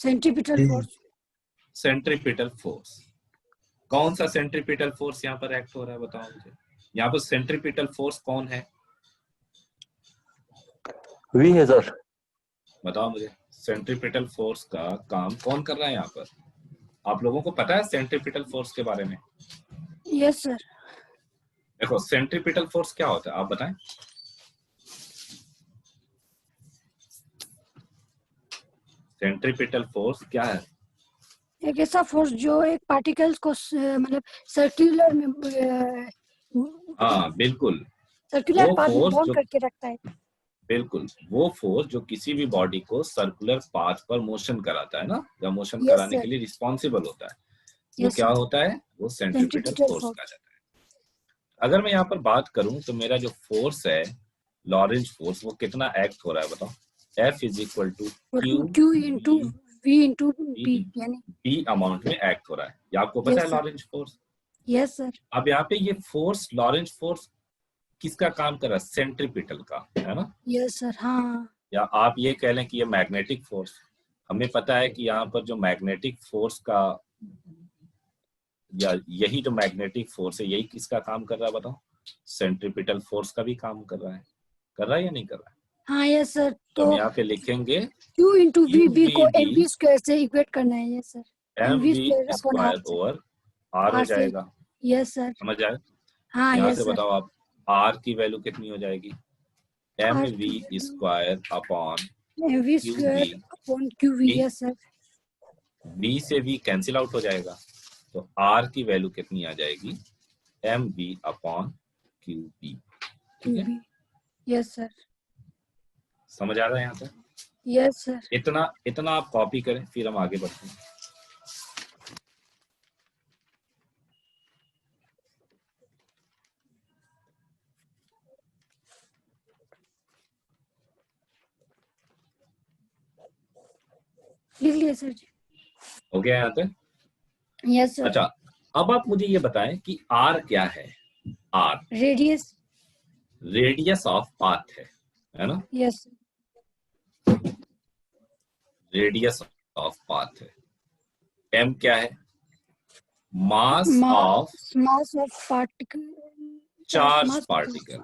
Centripetal force. Centripetal force. कौन सा सेंट्रीपिटल फोर्स यहाँ पर एक्ट हो रहा है बताओ मुझे। यहाँ पर सेंट्रीपिटल फोर्स कौन है? वी है सर। बताओ मुझे, सेंट्रीपिटल फोर्स का काम कौन कर रहा है यहाँ पर? आप लोगों को पता है सेंट्रीपिटल फोर्स के बारे में? Yes sir. देखो सेंट्रीपिटल फोर्स क्या होता है आप बताएं। सेंट्रीपिटल फोर्स क्या है? एक ऐसा फोर्स जो एक पार्टिकल्स को मतलब सर्कुलर में हाँ बिल्कुल, सर्कुलर वो पाथ में फोर्स बॉन्ड जो, करके रखता है। बिल्कुल वो फोर्स जो किसी भी बॉडी को सर्कुलर पाथ पर मोशन कराता है ना, या मोशन यस कराने सर। के लिए रिस्पॉन्सिबल होता है, वो यस क्या सर। होता है? वो सेंट्रीपिटल सेंट्रीपिटल फोर्स फोर्स। कहा जाता है। अगर मैं यहाँ पर बात करूं तो मेरा जो फोर्स है लॉरेंज फोर्स, वो कितना एक्ट हो रहा है बताओ? F is equal to Q into V into P यानी P अमाउंट में एक्ट हो रहा है। ये आपको पता है yes sir. Lorentz force? Yes sir. अब यहाँ पे ये फोर्स लॉरेंज फोर्स किसका काम कर रहा है? सेंट्रीपिटल का, है ना? Yes sir. हाँ। या आप ये कह लें कि ये मैग्नेटिक फोर्स। हमें पता है कि यहाँ पर जो मैग्नेटिक फोर्स का, या यही जो मैग्नेटिक फोर्स है, यही किसका काम कर रहा है बताओ? सेंट्रीपिटल फोर्स का भी काम कर रहा है। कर रहा है या नहीं कर रहा है? हाँ यस सर। तो हम तो यहाँ पे लिखेंगे Q इंटू V B को QVB mv स्क्वायर से इक्वेट करना है। Yes sir. mv mv square upon r square over r हो से। जाएगा। Yes sir. समझ आए? हाँ यहाँ यस से सर। बताओ आप, r की वैल्यू कितनी हो जाएगी? r mv square upon mv qv। Square upon qv। Yes sir. v से v कैंसिल आउट हो जाएगा, तो r की वैल्यू कितनी आ जाएगी? mv upon qv। ठीक है, qv। Yes sir. समझ आ रहा है यहाँ पे? Yes sir. इतना आप कॉपी करें, फिर हम आगे बढ़ते हैं। लिख लिया सर जी। हो गया यहाँ पे? Yes sir. अच्छा, अब आप मुझे ये बताएं कि r क्या है? r radius. Radius of path है ना? यस। रेडियस ऑफ पाथ है। m क्या है? Mass of mass of particle. Charge particle.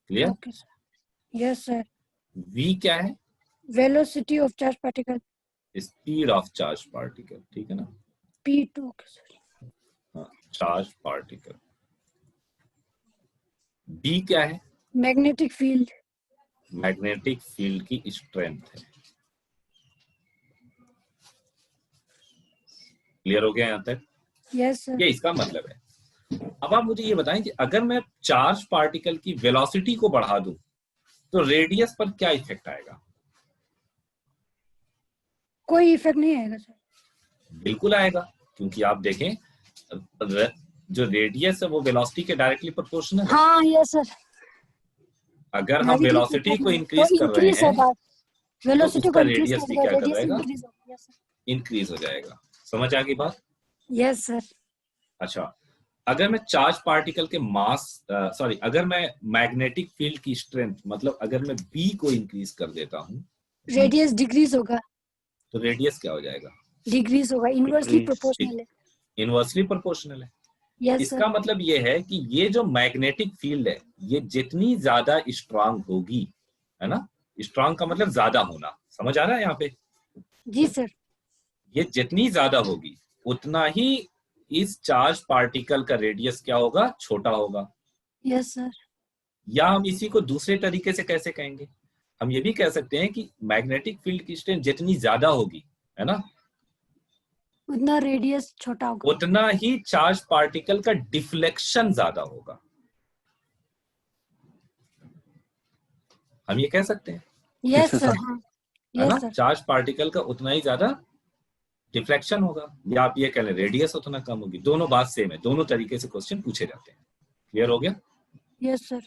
Clear? Okay sir. Yes sir. v क्या है? Velocity of charge particle. Speed of charge particle. ठीक है ना? P2। Okay sir. हाँ, चार्ज पार्टिकल। b क्या है? Magnetic field. मैग्नेटिक फील्ड की strength है। क्लियर हो गया यहाँ तक? Yes sir. ये इसका मतलब है। अब आप मुझे ये बताएं कि अगर मैं चार्ज पार्टिकल की वेलोसिटी को बढ़ा दूं तो रेडियस पर क्या इफेक्ट आएगा? कोई इफेक्ट नहीं आएगा सर। बिल्कुल आएगा, क्योंकि आप देखें जो रेडियस है वो वेलोसिटी के डायरेक्टली प्रोपोर्शनल है। हाँ यस सर। अगर हम वेलोसिटी को इंक्रीज कर रहे हैं वेलोसिटी उसका को इंक्रीज रेडियस भी कर क्या कर रेडियस रहेगा? इंक्रीज होगा। Yes sir. इंक्रीज हो जाएगा। समझ आ गई बात? Yes sir. अच्छा, अगर मैं चार्ज पार्टिकल के मास अगर मैं मैग्नेटिक फील्ड की स्ट्रेंथ, मतलब अगर मैं बी को इंक्रीज कर देता हूं, रेडियस डिक्रीज होगा। तो रेडियस क्या हो जाएगा? डिक्रीज होगा। इनवर्सली प्रोपोर्शनल है। इनवर्सली प्रोपोर्शनल है। यस इसका सर। मतलब ये है कि ये जो मैग्नेटिक फील्ड है, ये जितनी ज्यादा स्ट्रांग होगी, है ना? स्ट्रांग का मतलब ज्यादा होना। समझ आ रहा है यहाँ पे? जी सर। ये जितनी ज्यादा होगी उतना ही इस चार्ज पार्टिकल का रेडियस क्या होगा? छोटा होगा। Yes sir. या हम इसी को दूसरे तरीके से कैसे कहेंगे? हम ये भी कह सकते हैं कि मैग्नेटिक फील्ड की स्ट्रेंथ जितनी ज्यादा होगी, है ना, उतना रेडियस छोटा होगा। उतना ही चार्ज पार्टिकल का डिफ्लेक्शन ज्यादा होगा। हम ये कह सकते हैं, यस सर। सर। हाँ है ना? Yes sir. चार्ज पार्टिकल का उतना ही ज्यादा डिफ्लेक्शन होगा, या आप ये कह लें रेडियस उतना कम होगी। दोनों बात सेम है, दोनों तरीके से क्वेश्चन पूछे जाते हैं। क्लियर हो गया? Yes sir.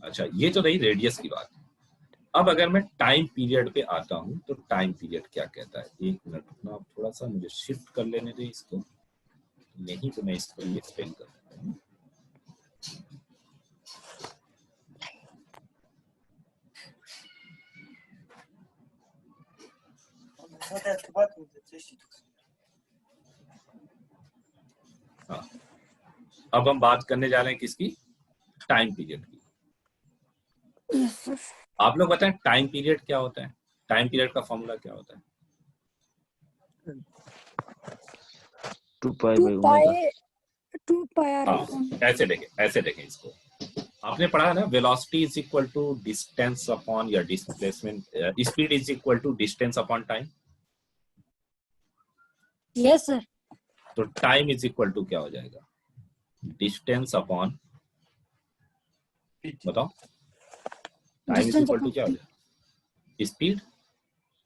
अच्छा, ये तो रही रेडियस की बात। अब अगर मैं टाइम पीरियड पे आता हूं तो टाइम पीरियड क्या कहता है? एक मिनट रुकना, आप थोड़ा सा मुझे शिफ्ट कर लेने दें इसको, नहीं तो मैं इसको एक्सप्लेन कर देता हूँ। हाँ, अब हम बात करने जा रहे हैं किसकी? टाइम पीरियड की। Yes sir. आप लोग बताएं टाइम पीरियड क्या होता है, टाइम पीरियड का फॉर्मूला क्या होता है? 2 pi two by omega. Pi two pi r हाँ, अपॉन ऐसे देखें इसको। आपने पढ़ा है ना, velocity is equal to distance upon या displacement, speed is equal to distance upon time. Yes sir. तो टाइम इज इक्वल टू क्या हो जाएगा? डिस्टेंस अपॉन, बताओ, टाइम इज इक्वल टू क्या हो जाएगा? Speed.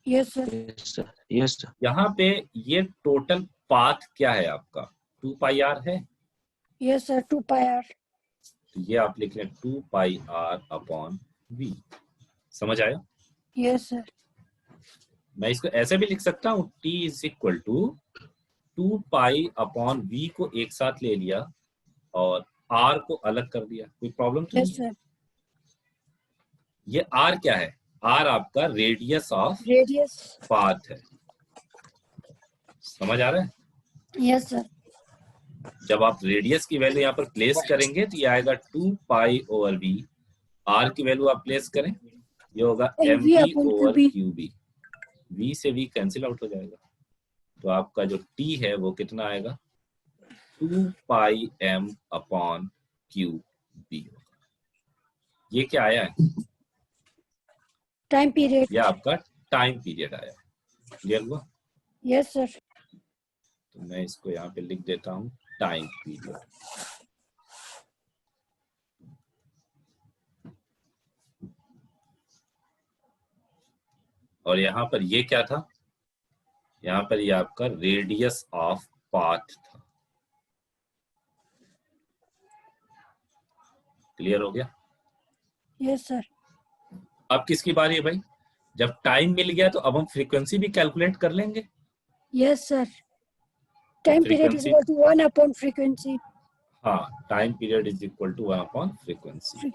Yes sir. Yes sir. Yes sir. यहाँ पे ये टोटल पाथ क्या है आपका? 2 पाई आर है। Yes sir, 2 pi R. तो ये आप लिख लें 2 पाई आर अपॉन वी। समझ आया? Yes sir. मैं इसको ऐसे भी लिख सकता हूँ, T is equal to 2 pi upon V को एक साथ ले लिया और R को अलग कर दिया, कोई प्रॉब्लम तो नहीं यस है? सर। ये R क्या है? R आपका रेडियस ऑफ रेडियस। पाथ है। समझ आ रहा है? Yes sir. जब आप रेडियस की वैल्यू यहाँ पर प्लेस करेंगे तो ये आएगा 2 पाई ओवर वी। R की वैल्यू आप प्लेस करें, ये होगा LV mv upon over QB। QB. v से v कैंसिल आउट हो जाएगा, तो आपका जो t है वो कितना आएगा? 2 पाई m अपॉन क्यू बी। ये क्या आया है? Time period. ये आपका टाइम पीरियड आया है। क्लियर हुआ? Yes sir. तो मैं इसको यहाँ पे लिख देता हूँ टाइम पीरियड। और यहाँ पर ये क्या था? यहाँ पर ये आपका रेडियस ऑफ पाथ था। क्लियर हो गया? Yes sir. अब किसकी बारी है भाई? जब टाइम मिल गया तो अब हम फ्रीक्वेंसी भी कैलकुलेट कर लेंगे। Yes sir. Time period is equal to 1 upon frequency. हाँ, time period is equal to 1 upon frequency.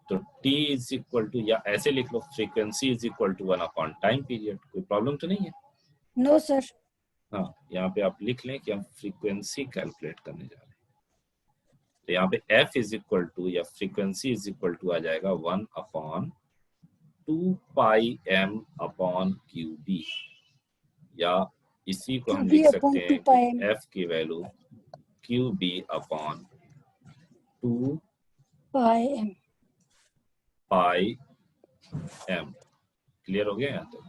तो t इज इक्वल टू, या ऐसे लिख लो, frequency is equal to 1 upon time period. कोई प्रॉब्लम तो नहीं है? No sir. हाँ, यहाँ पे आप लिख लें कि हम फ्रीक्वेंसी कैलकुलेट करने जा रहे हैं। तो यहाँ पे f इज इक्वल टू या फ्रीक्वेंसी इज इक्वल टू आ जाएगा 1 अपॉन 2 पाई m अपॉन क्यू बी, या इसी को हम लिख सकते हैं कि f की वैल्यू क्यू बी अपॉन 2 पाई एम। पाई m। क्लियर हो गया यहाँ तक?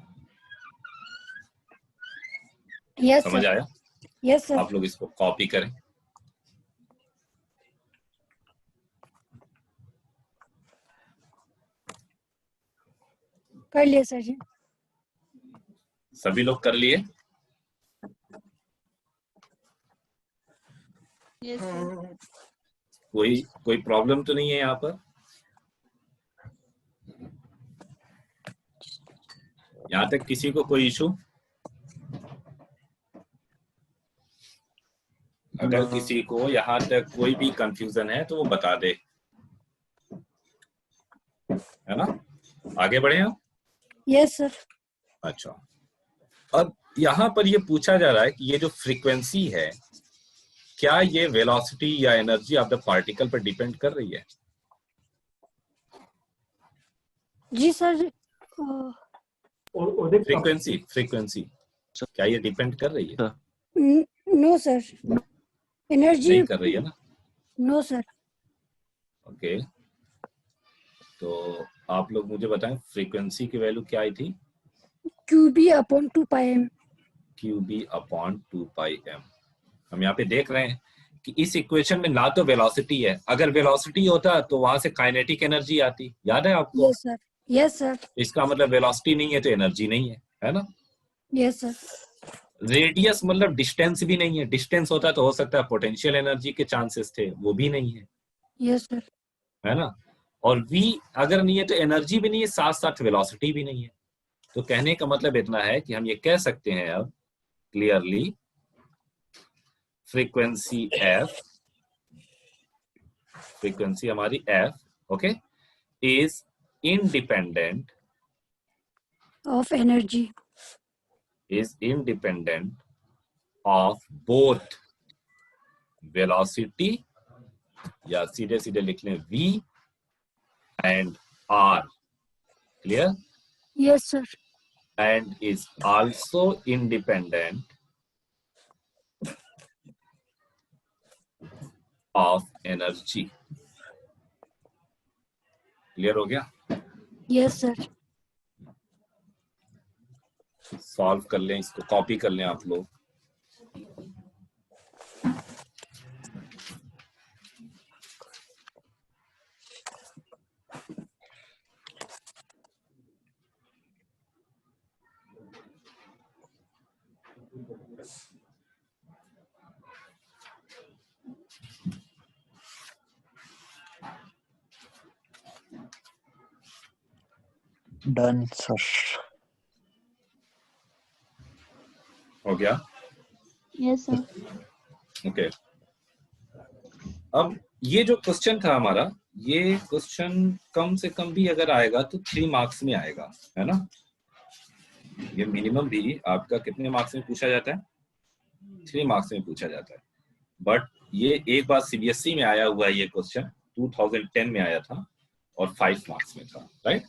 यस समझ सर। आया? Yes sir. आप लोग इसको कॉपी करें। कर लिया सर जी। सभी लोग कर लिए? Yes sir. कोई प्रॉब्लम तो नहीं है यहाँ पर? यहाँ तक किसी को कोई इशू? अगर किसी को यहाँ तक कोई भी कंफ्यूजन है तो वो बता दे, है ना? आगे बढ़े हम? Yes sir. अच्छा, अब यहाँ पर ये पूछा जा रहा है कि ये जो फ्रीक्वेंसी है, क्या ये वेलोसिटी या एनर्जी ऑफ द पार्टिकल पर डिपेंड कर रही है? जी सर। फ्रीक्वेंसी क्या ये डिपेंड कर रही है? No sir. एनर्जी नहीं कर रही है ना? No sir. ओके, तो आप लोग मुझे बताएं फ्रीक्वेंसी की वैल्यू क्या आई थी? क्यूबी अपॉन 2 पाई एम। क्यूबी अपॉन 2 पाई एम। हम यहाँ पे देख रहे हैं कि इस इक्वेशन में ना तो वेलोसिटी है, अगर वेलोसिटी होता तो वहां से काइनेटिक एनर्जी आती, याद है आपको? Yes sir. Yes sir. इसका मतलब वेलोसिटी नहीं है तो एनर्जी नहीं है ना? Yes sir. रेडियस मतलब डिस्टेंस भी नहीं है, डिस्टेंस होता तो हो सकता है पोटेंशियल एनर्जी के चांसेस थे, वो भी नहीं है, यस सर। है ना? और v अगर नहीं है तो एनर्जी भी नहीं है, साथ साथ वेलोसिटी भी नहीं है। तो कहने का मतलब इतना है कि हम ये कह सकते हैं अब क्लियरली, फ्रीक्वेंसी f, फ्रीक्वेंसी हमारी f, okay, is independent of energy, is independent of both velocity, या सीधे सीधे लिख लें v and r, Clear? Yes, sir. And is also independent of energy. Clear हो गया? Yes, sir. सॉल्व कर लें, इसको कॉपी कर लें आप लोग. Done sir. हो गया? Yes, sir. ओके. अब ये जो क्वेश्चन था हमारा, ये क्वेश्चन कम से कम भी अगर आएगा तो 3 मार्क्स में आएगा, है ना? ये मिनिमम भी आपका कितने मार्क्स में पूछा जाता है? 3 मार्क्स में पूछा जाता है. बट ये एक बार सीबीएसई में आया हुआ है, ये क्वेश्चन 2010 में आया था और 5 मार्क्स में था, राइट?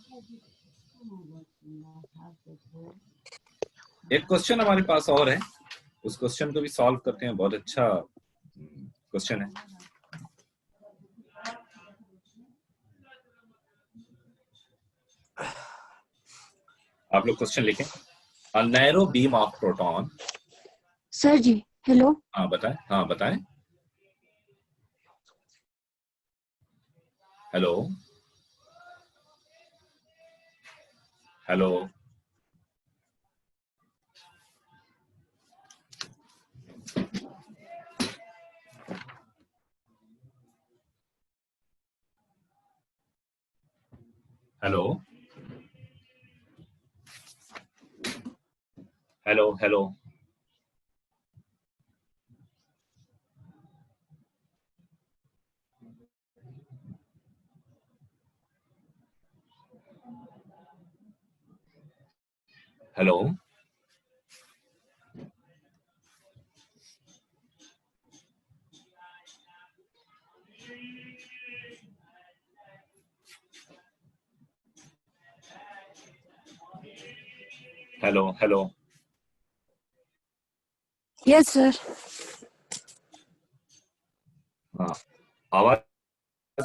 एक क्वेश्चन हमारे पास और है, उस क्वेश्चन को भी सॉल्व करते हैं. बहुत अच्छा क्वेश्चन है. आप लोग क्वेश्चन लिखें. A narrow beam of proton. Sir जी, हेलो. हाँ बताएं. हाँ बताएं. Hello hello. Hello hello hello. Hello. Hello hello. Yes sir. हाँ, आवाज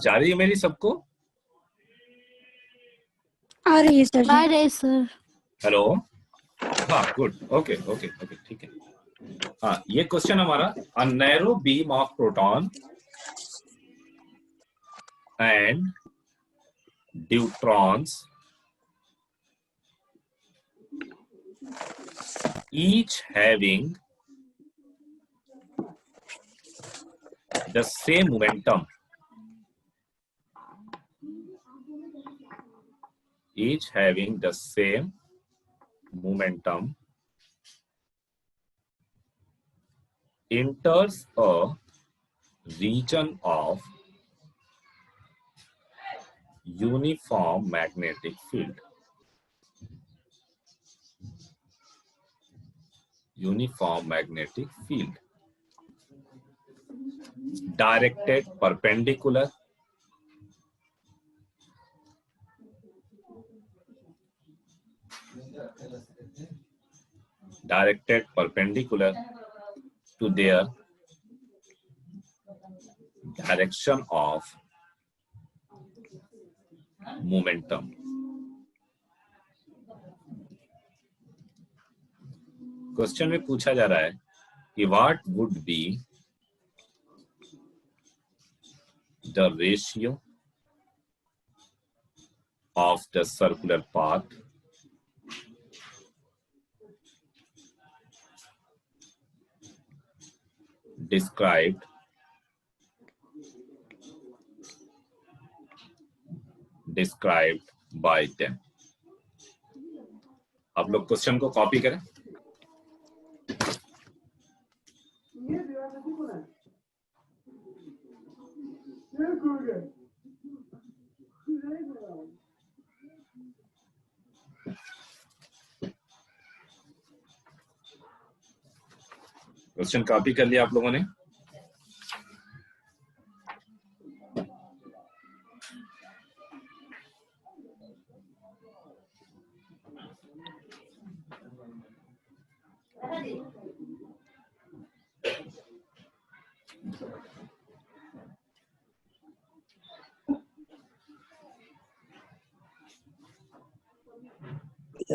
जा रही है मेरी सबको? आ रही है सर जी. आ रहे सर. हेलो. हाँ गुड. ओके ओके ओके ठीक है. हाँ, ये क्वेश्चन हमारा, a narrow beam of proton and deuterons each having the same momentum, each having the same momentum, enters a region of uniform magnetic field. Uniform magnetic field directed perpendicular to their direction of momentum. Question में पूछा जा रहा है कि what would be the ratio of the circular path described by them. आप लोग question को copy करें. क्वेश्चन कॉपी कर लिया आप लोगों ने?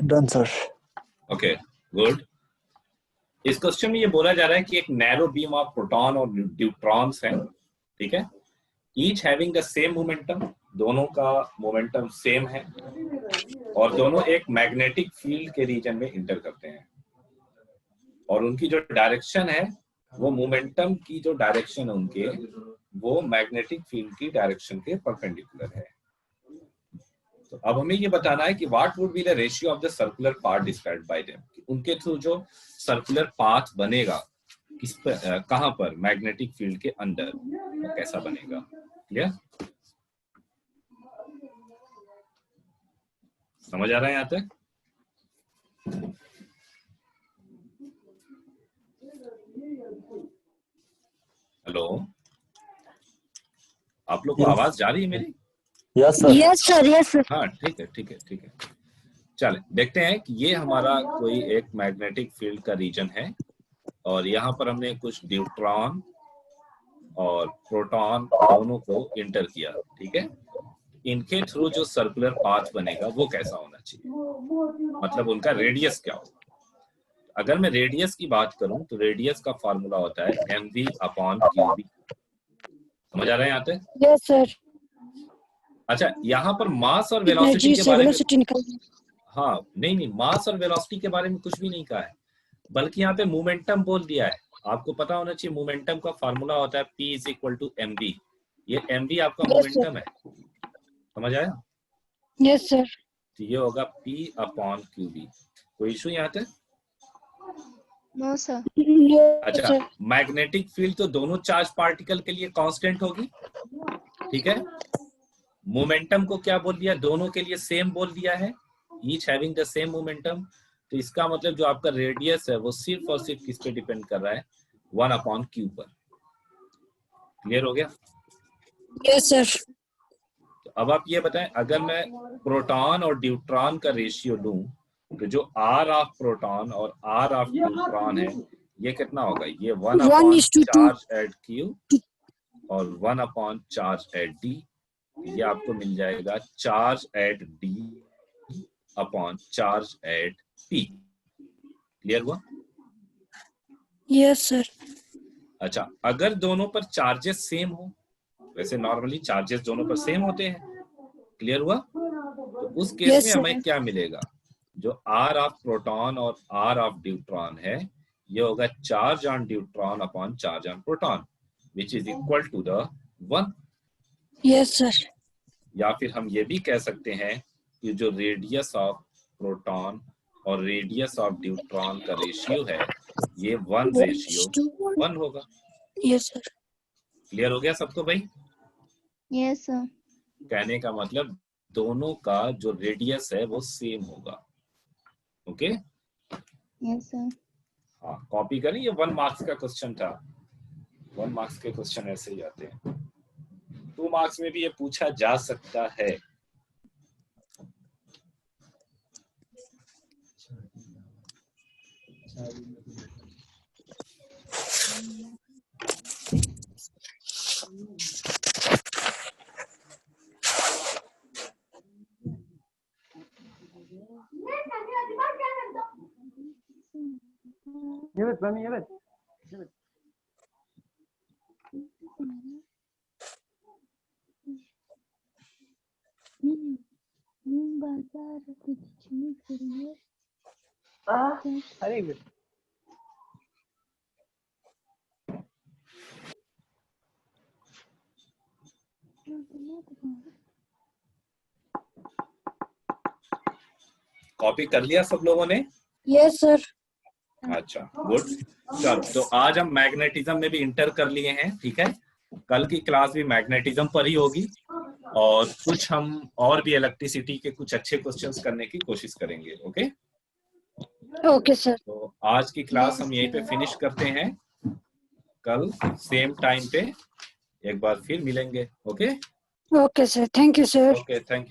Done, sir. Okay good. इस क्वेश्चन में ये बोला जा रहा है कि एक नैरो बीम ऑफ प्रोटॉन और न्यूट्रॉन्स हैं, ठीक है, each having the same momentum, दोनों का मोमेंटम सेम है और दोनों एक मैग्नेटिक फील्ड के रीजन में इंटर करते हैं और उनकी जो डायरेक्शन है वो मोमेंटम की जो डायरेक्शन है उनके वो मैग्नेटिक फील्ड की डायरेक्शन के परपेंडिकुलर है। तो अब हमें ये बताना है कि what would be the ratio of the circular path described bye them, उनके थ्रू जो सर्कुलर पाथ बनेगा किस पर, कहां पर, मैग्नेटिक फील्ड के अंदर, वो कैसा बनेगा। क्लियर, समझ आ रहा है यहां तक? हेलो, आप लोग को Yes. आवाज जा रही है मेरी? Yes, sir. Yes sir, yes sir. हाँ ठीक है ठीक है ठीक है। चले देखते हैं कि ये हमारा कोई एक मैग्नेटिक फील्ड का रीजन है और यहाँ पर हमने कुछ न्यूट्रॉन और प्रोटॉन दोनों को इंटर किया, ठीक है। इनके थ्रू जो सर्कुलर पाथ बनेगा वो कैसा होना चाहिए, मतलब उनका रेडियस क्या होगा। अगर मैं रेडियस की बात करूं तो रेडियस का फॉर्मूला होता है mv/qb। समझ आ रहा है यहाँ तक? Yes sir. अच्छा, यहाँ पर मास और वेलोसिटी एनर्जी के से बारे में, वेलोसिटी निकल, हाँ नहीं, मास और वेलोसिटी के बारे में कुछ भी नहीं कहा है, बल्कि यहाँ पे मोमेंटम बोल दिया है। आपको पता होना चाहिए मोमेंटम का फार्मूला होता है P = mv। ये mv आपका Yes, sir. मोमेंटम है, समझ आया? Yes sir. तो ये होगा P/qb। कोई इशू यहाँ तक? No, sir. अच्छा, मैग्नेटिक फील्ड तो दोनों चार्ज पार्टिकल के लिए कांस्टेंट होगी, ठीक है। मोमेंटम को क्या बोल दिया, दोनों के लिए सेम बोल दिया है, each having the same momentum. तो इसका मतलब जो आपका रेडियस है वो सिर्फ और सिर्फ किस पे डिपेंड कर रहा है, 1/q पर। क्लियर हो गया? Yes sir. तो अब आप ये बताएं, अगर मैं प्रोटॉन और न्यूट्रॉन का रेशियो लूं तो जो R ऑफ प्रोटॉन और R ऑफ न्यूट्रॉन है ये कितना होगा, ये 1/चार्ज एट Q और 1/चार्ज एट D। ये आपको मिल जाएगा charge at D upon charge at P। Clear हुआ? Yes sir. अच्छा, अगर दोनों पर चार्जेस सेम हो, वैसे नॉर्मली चार्जेस दोनों पर सेम होते हैं, क्लियर हुआ? तो उस केस Yes, में sir. हमें क्या मिलेगा, जो R ऑफ प्रोटॉन और R ऑफ न्यूट्रॉन है ये होगा charge on neutron upon charge on proton which is equal to the 1। Yes sir. या फिर हम ये भी कह सकते हैं कि जो रेडियस ऑफ प्रोटॉन और रेडियस ऑफ न्यूट्रॉन का रेशियो है ये 1:1 होगा। Yes sir. क्लियर हो गया सबको भाई? Yes, sir. कहने का मतलब दोनों का जो रेडियस है वो सेम होगा। Okay, Yes, sir. हाँ कॉपी करें, ये 1 मार्क्स का क्वेश्चन था। 1 मार्क्स के क्वेश्चन ऐसे ही आते हैं, 2 मार्क्स में भी ये पूछा जा सकता है। कॉपी कर लिया सब लोगों ने? Yes sir. अच्छा गुड। चलो, तो आज हम मैग्नेटिज्म में भी इंटर कर लिए हैं, ठीक है। कल की क्लास भी मैग्नेटिज्म पर ही होगी और कुछ हम और भी इलेक्ट्रिसिटी के कुछ अच्छे क्वेश्चंस करने की कोशिश करेंगे। Okay okay sir. तो आज की क्लास हम यहीं पे फिनिश करते हैं, कल सेम टाइम पे एक बार फिर मिलेंगे। Okay okay sir, thank you sir. Okay, thank you.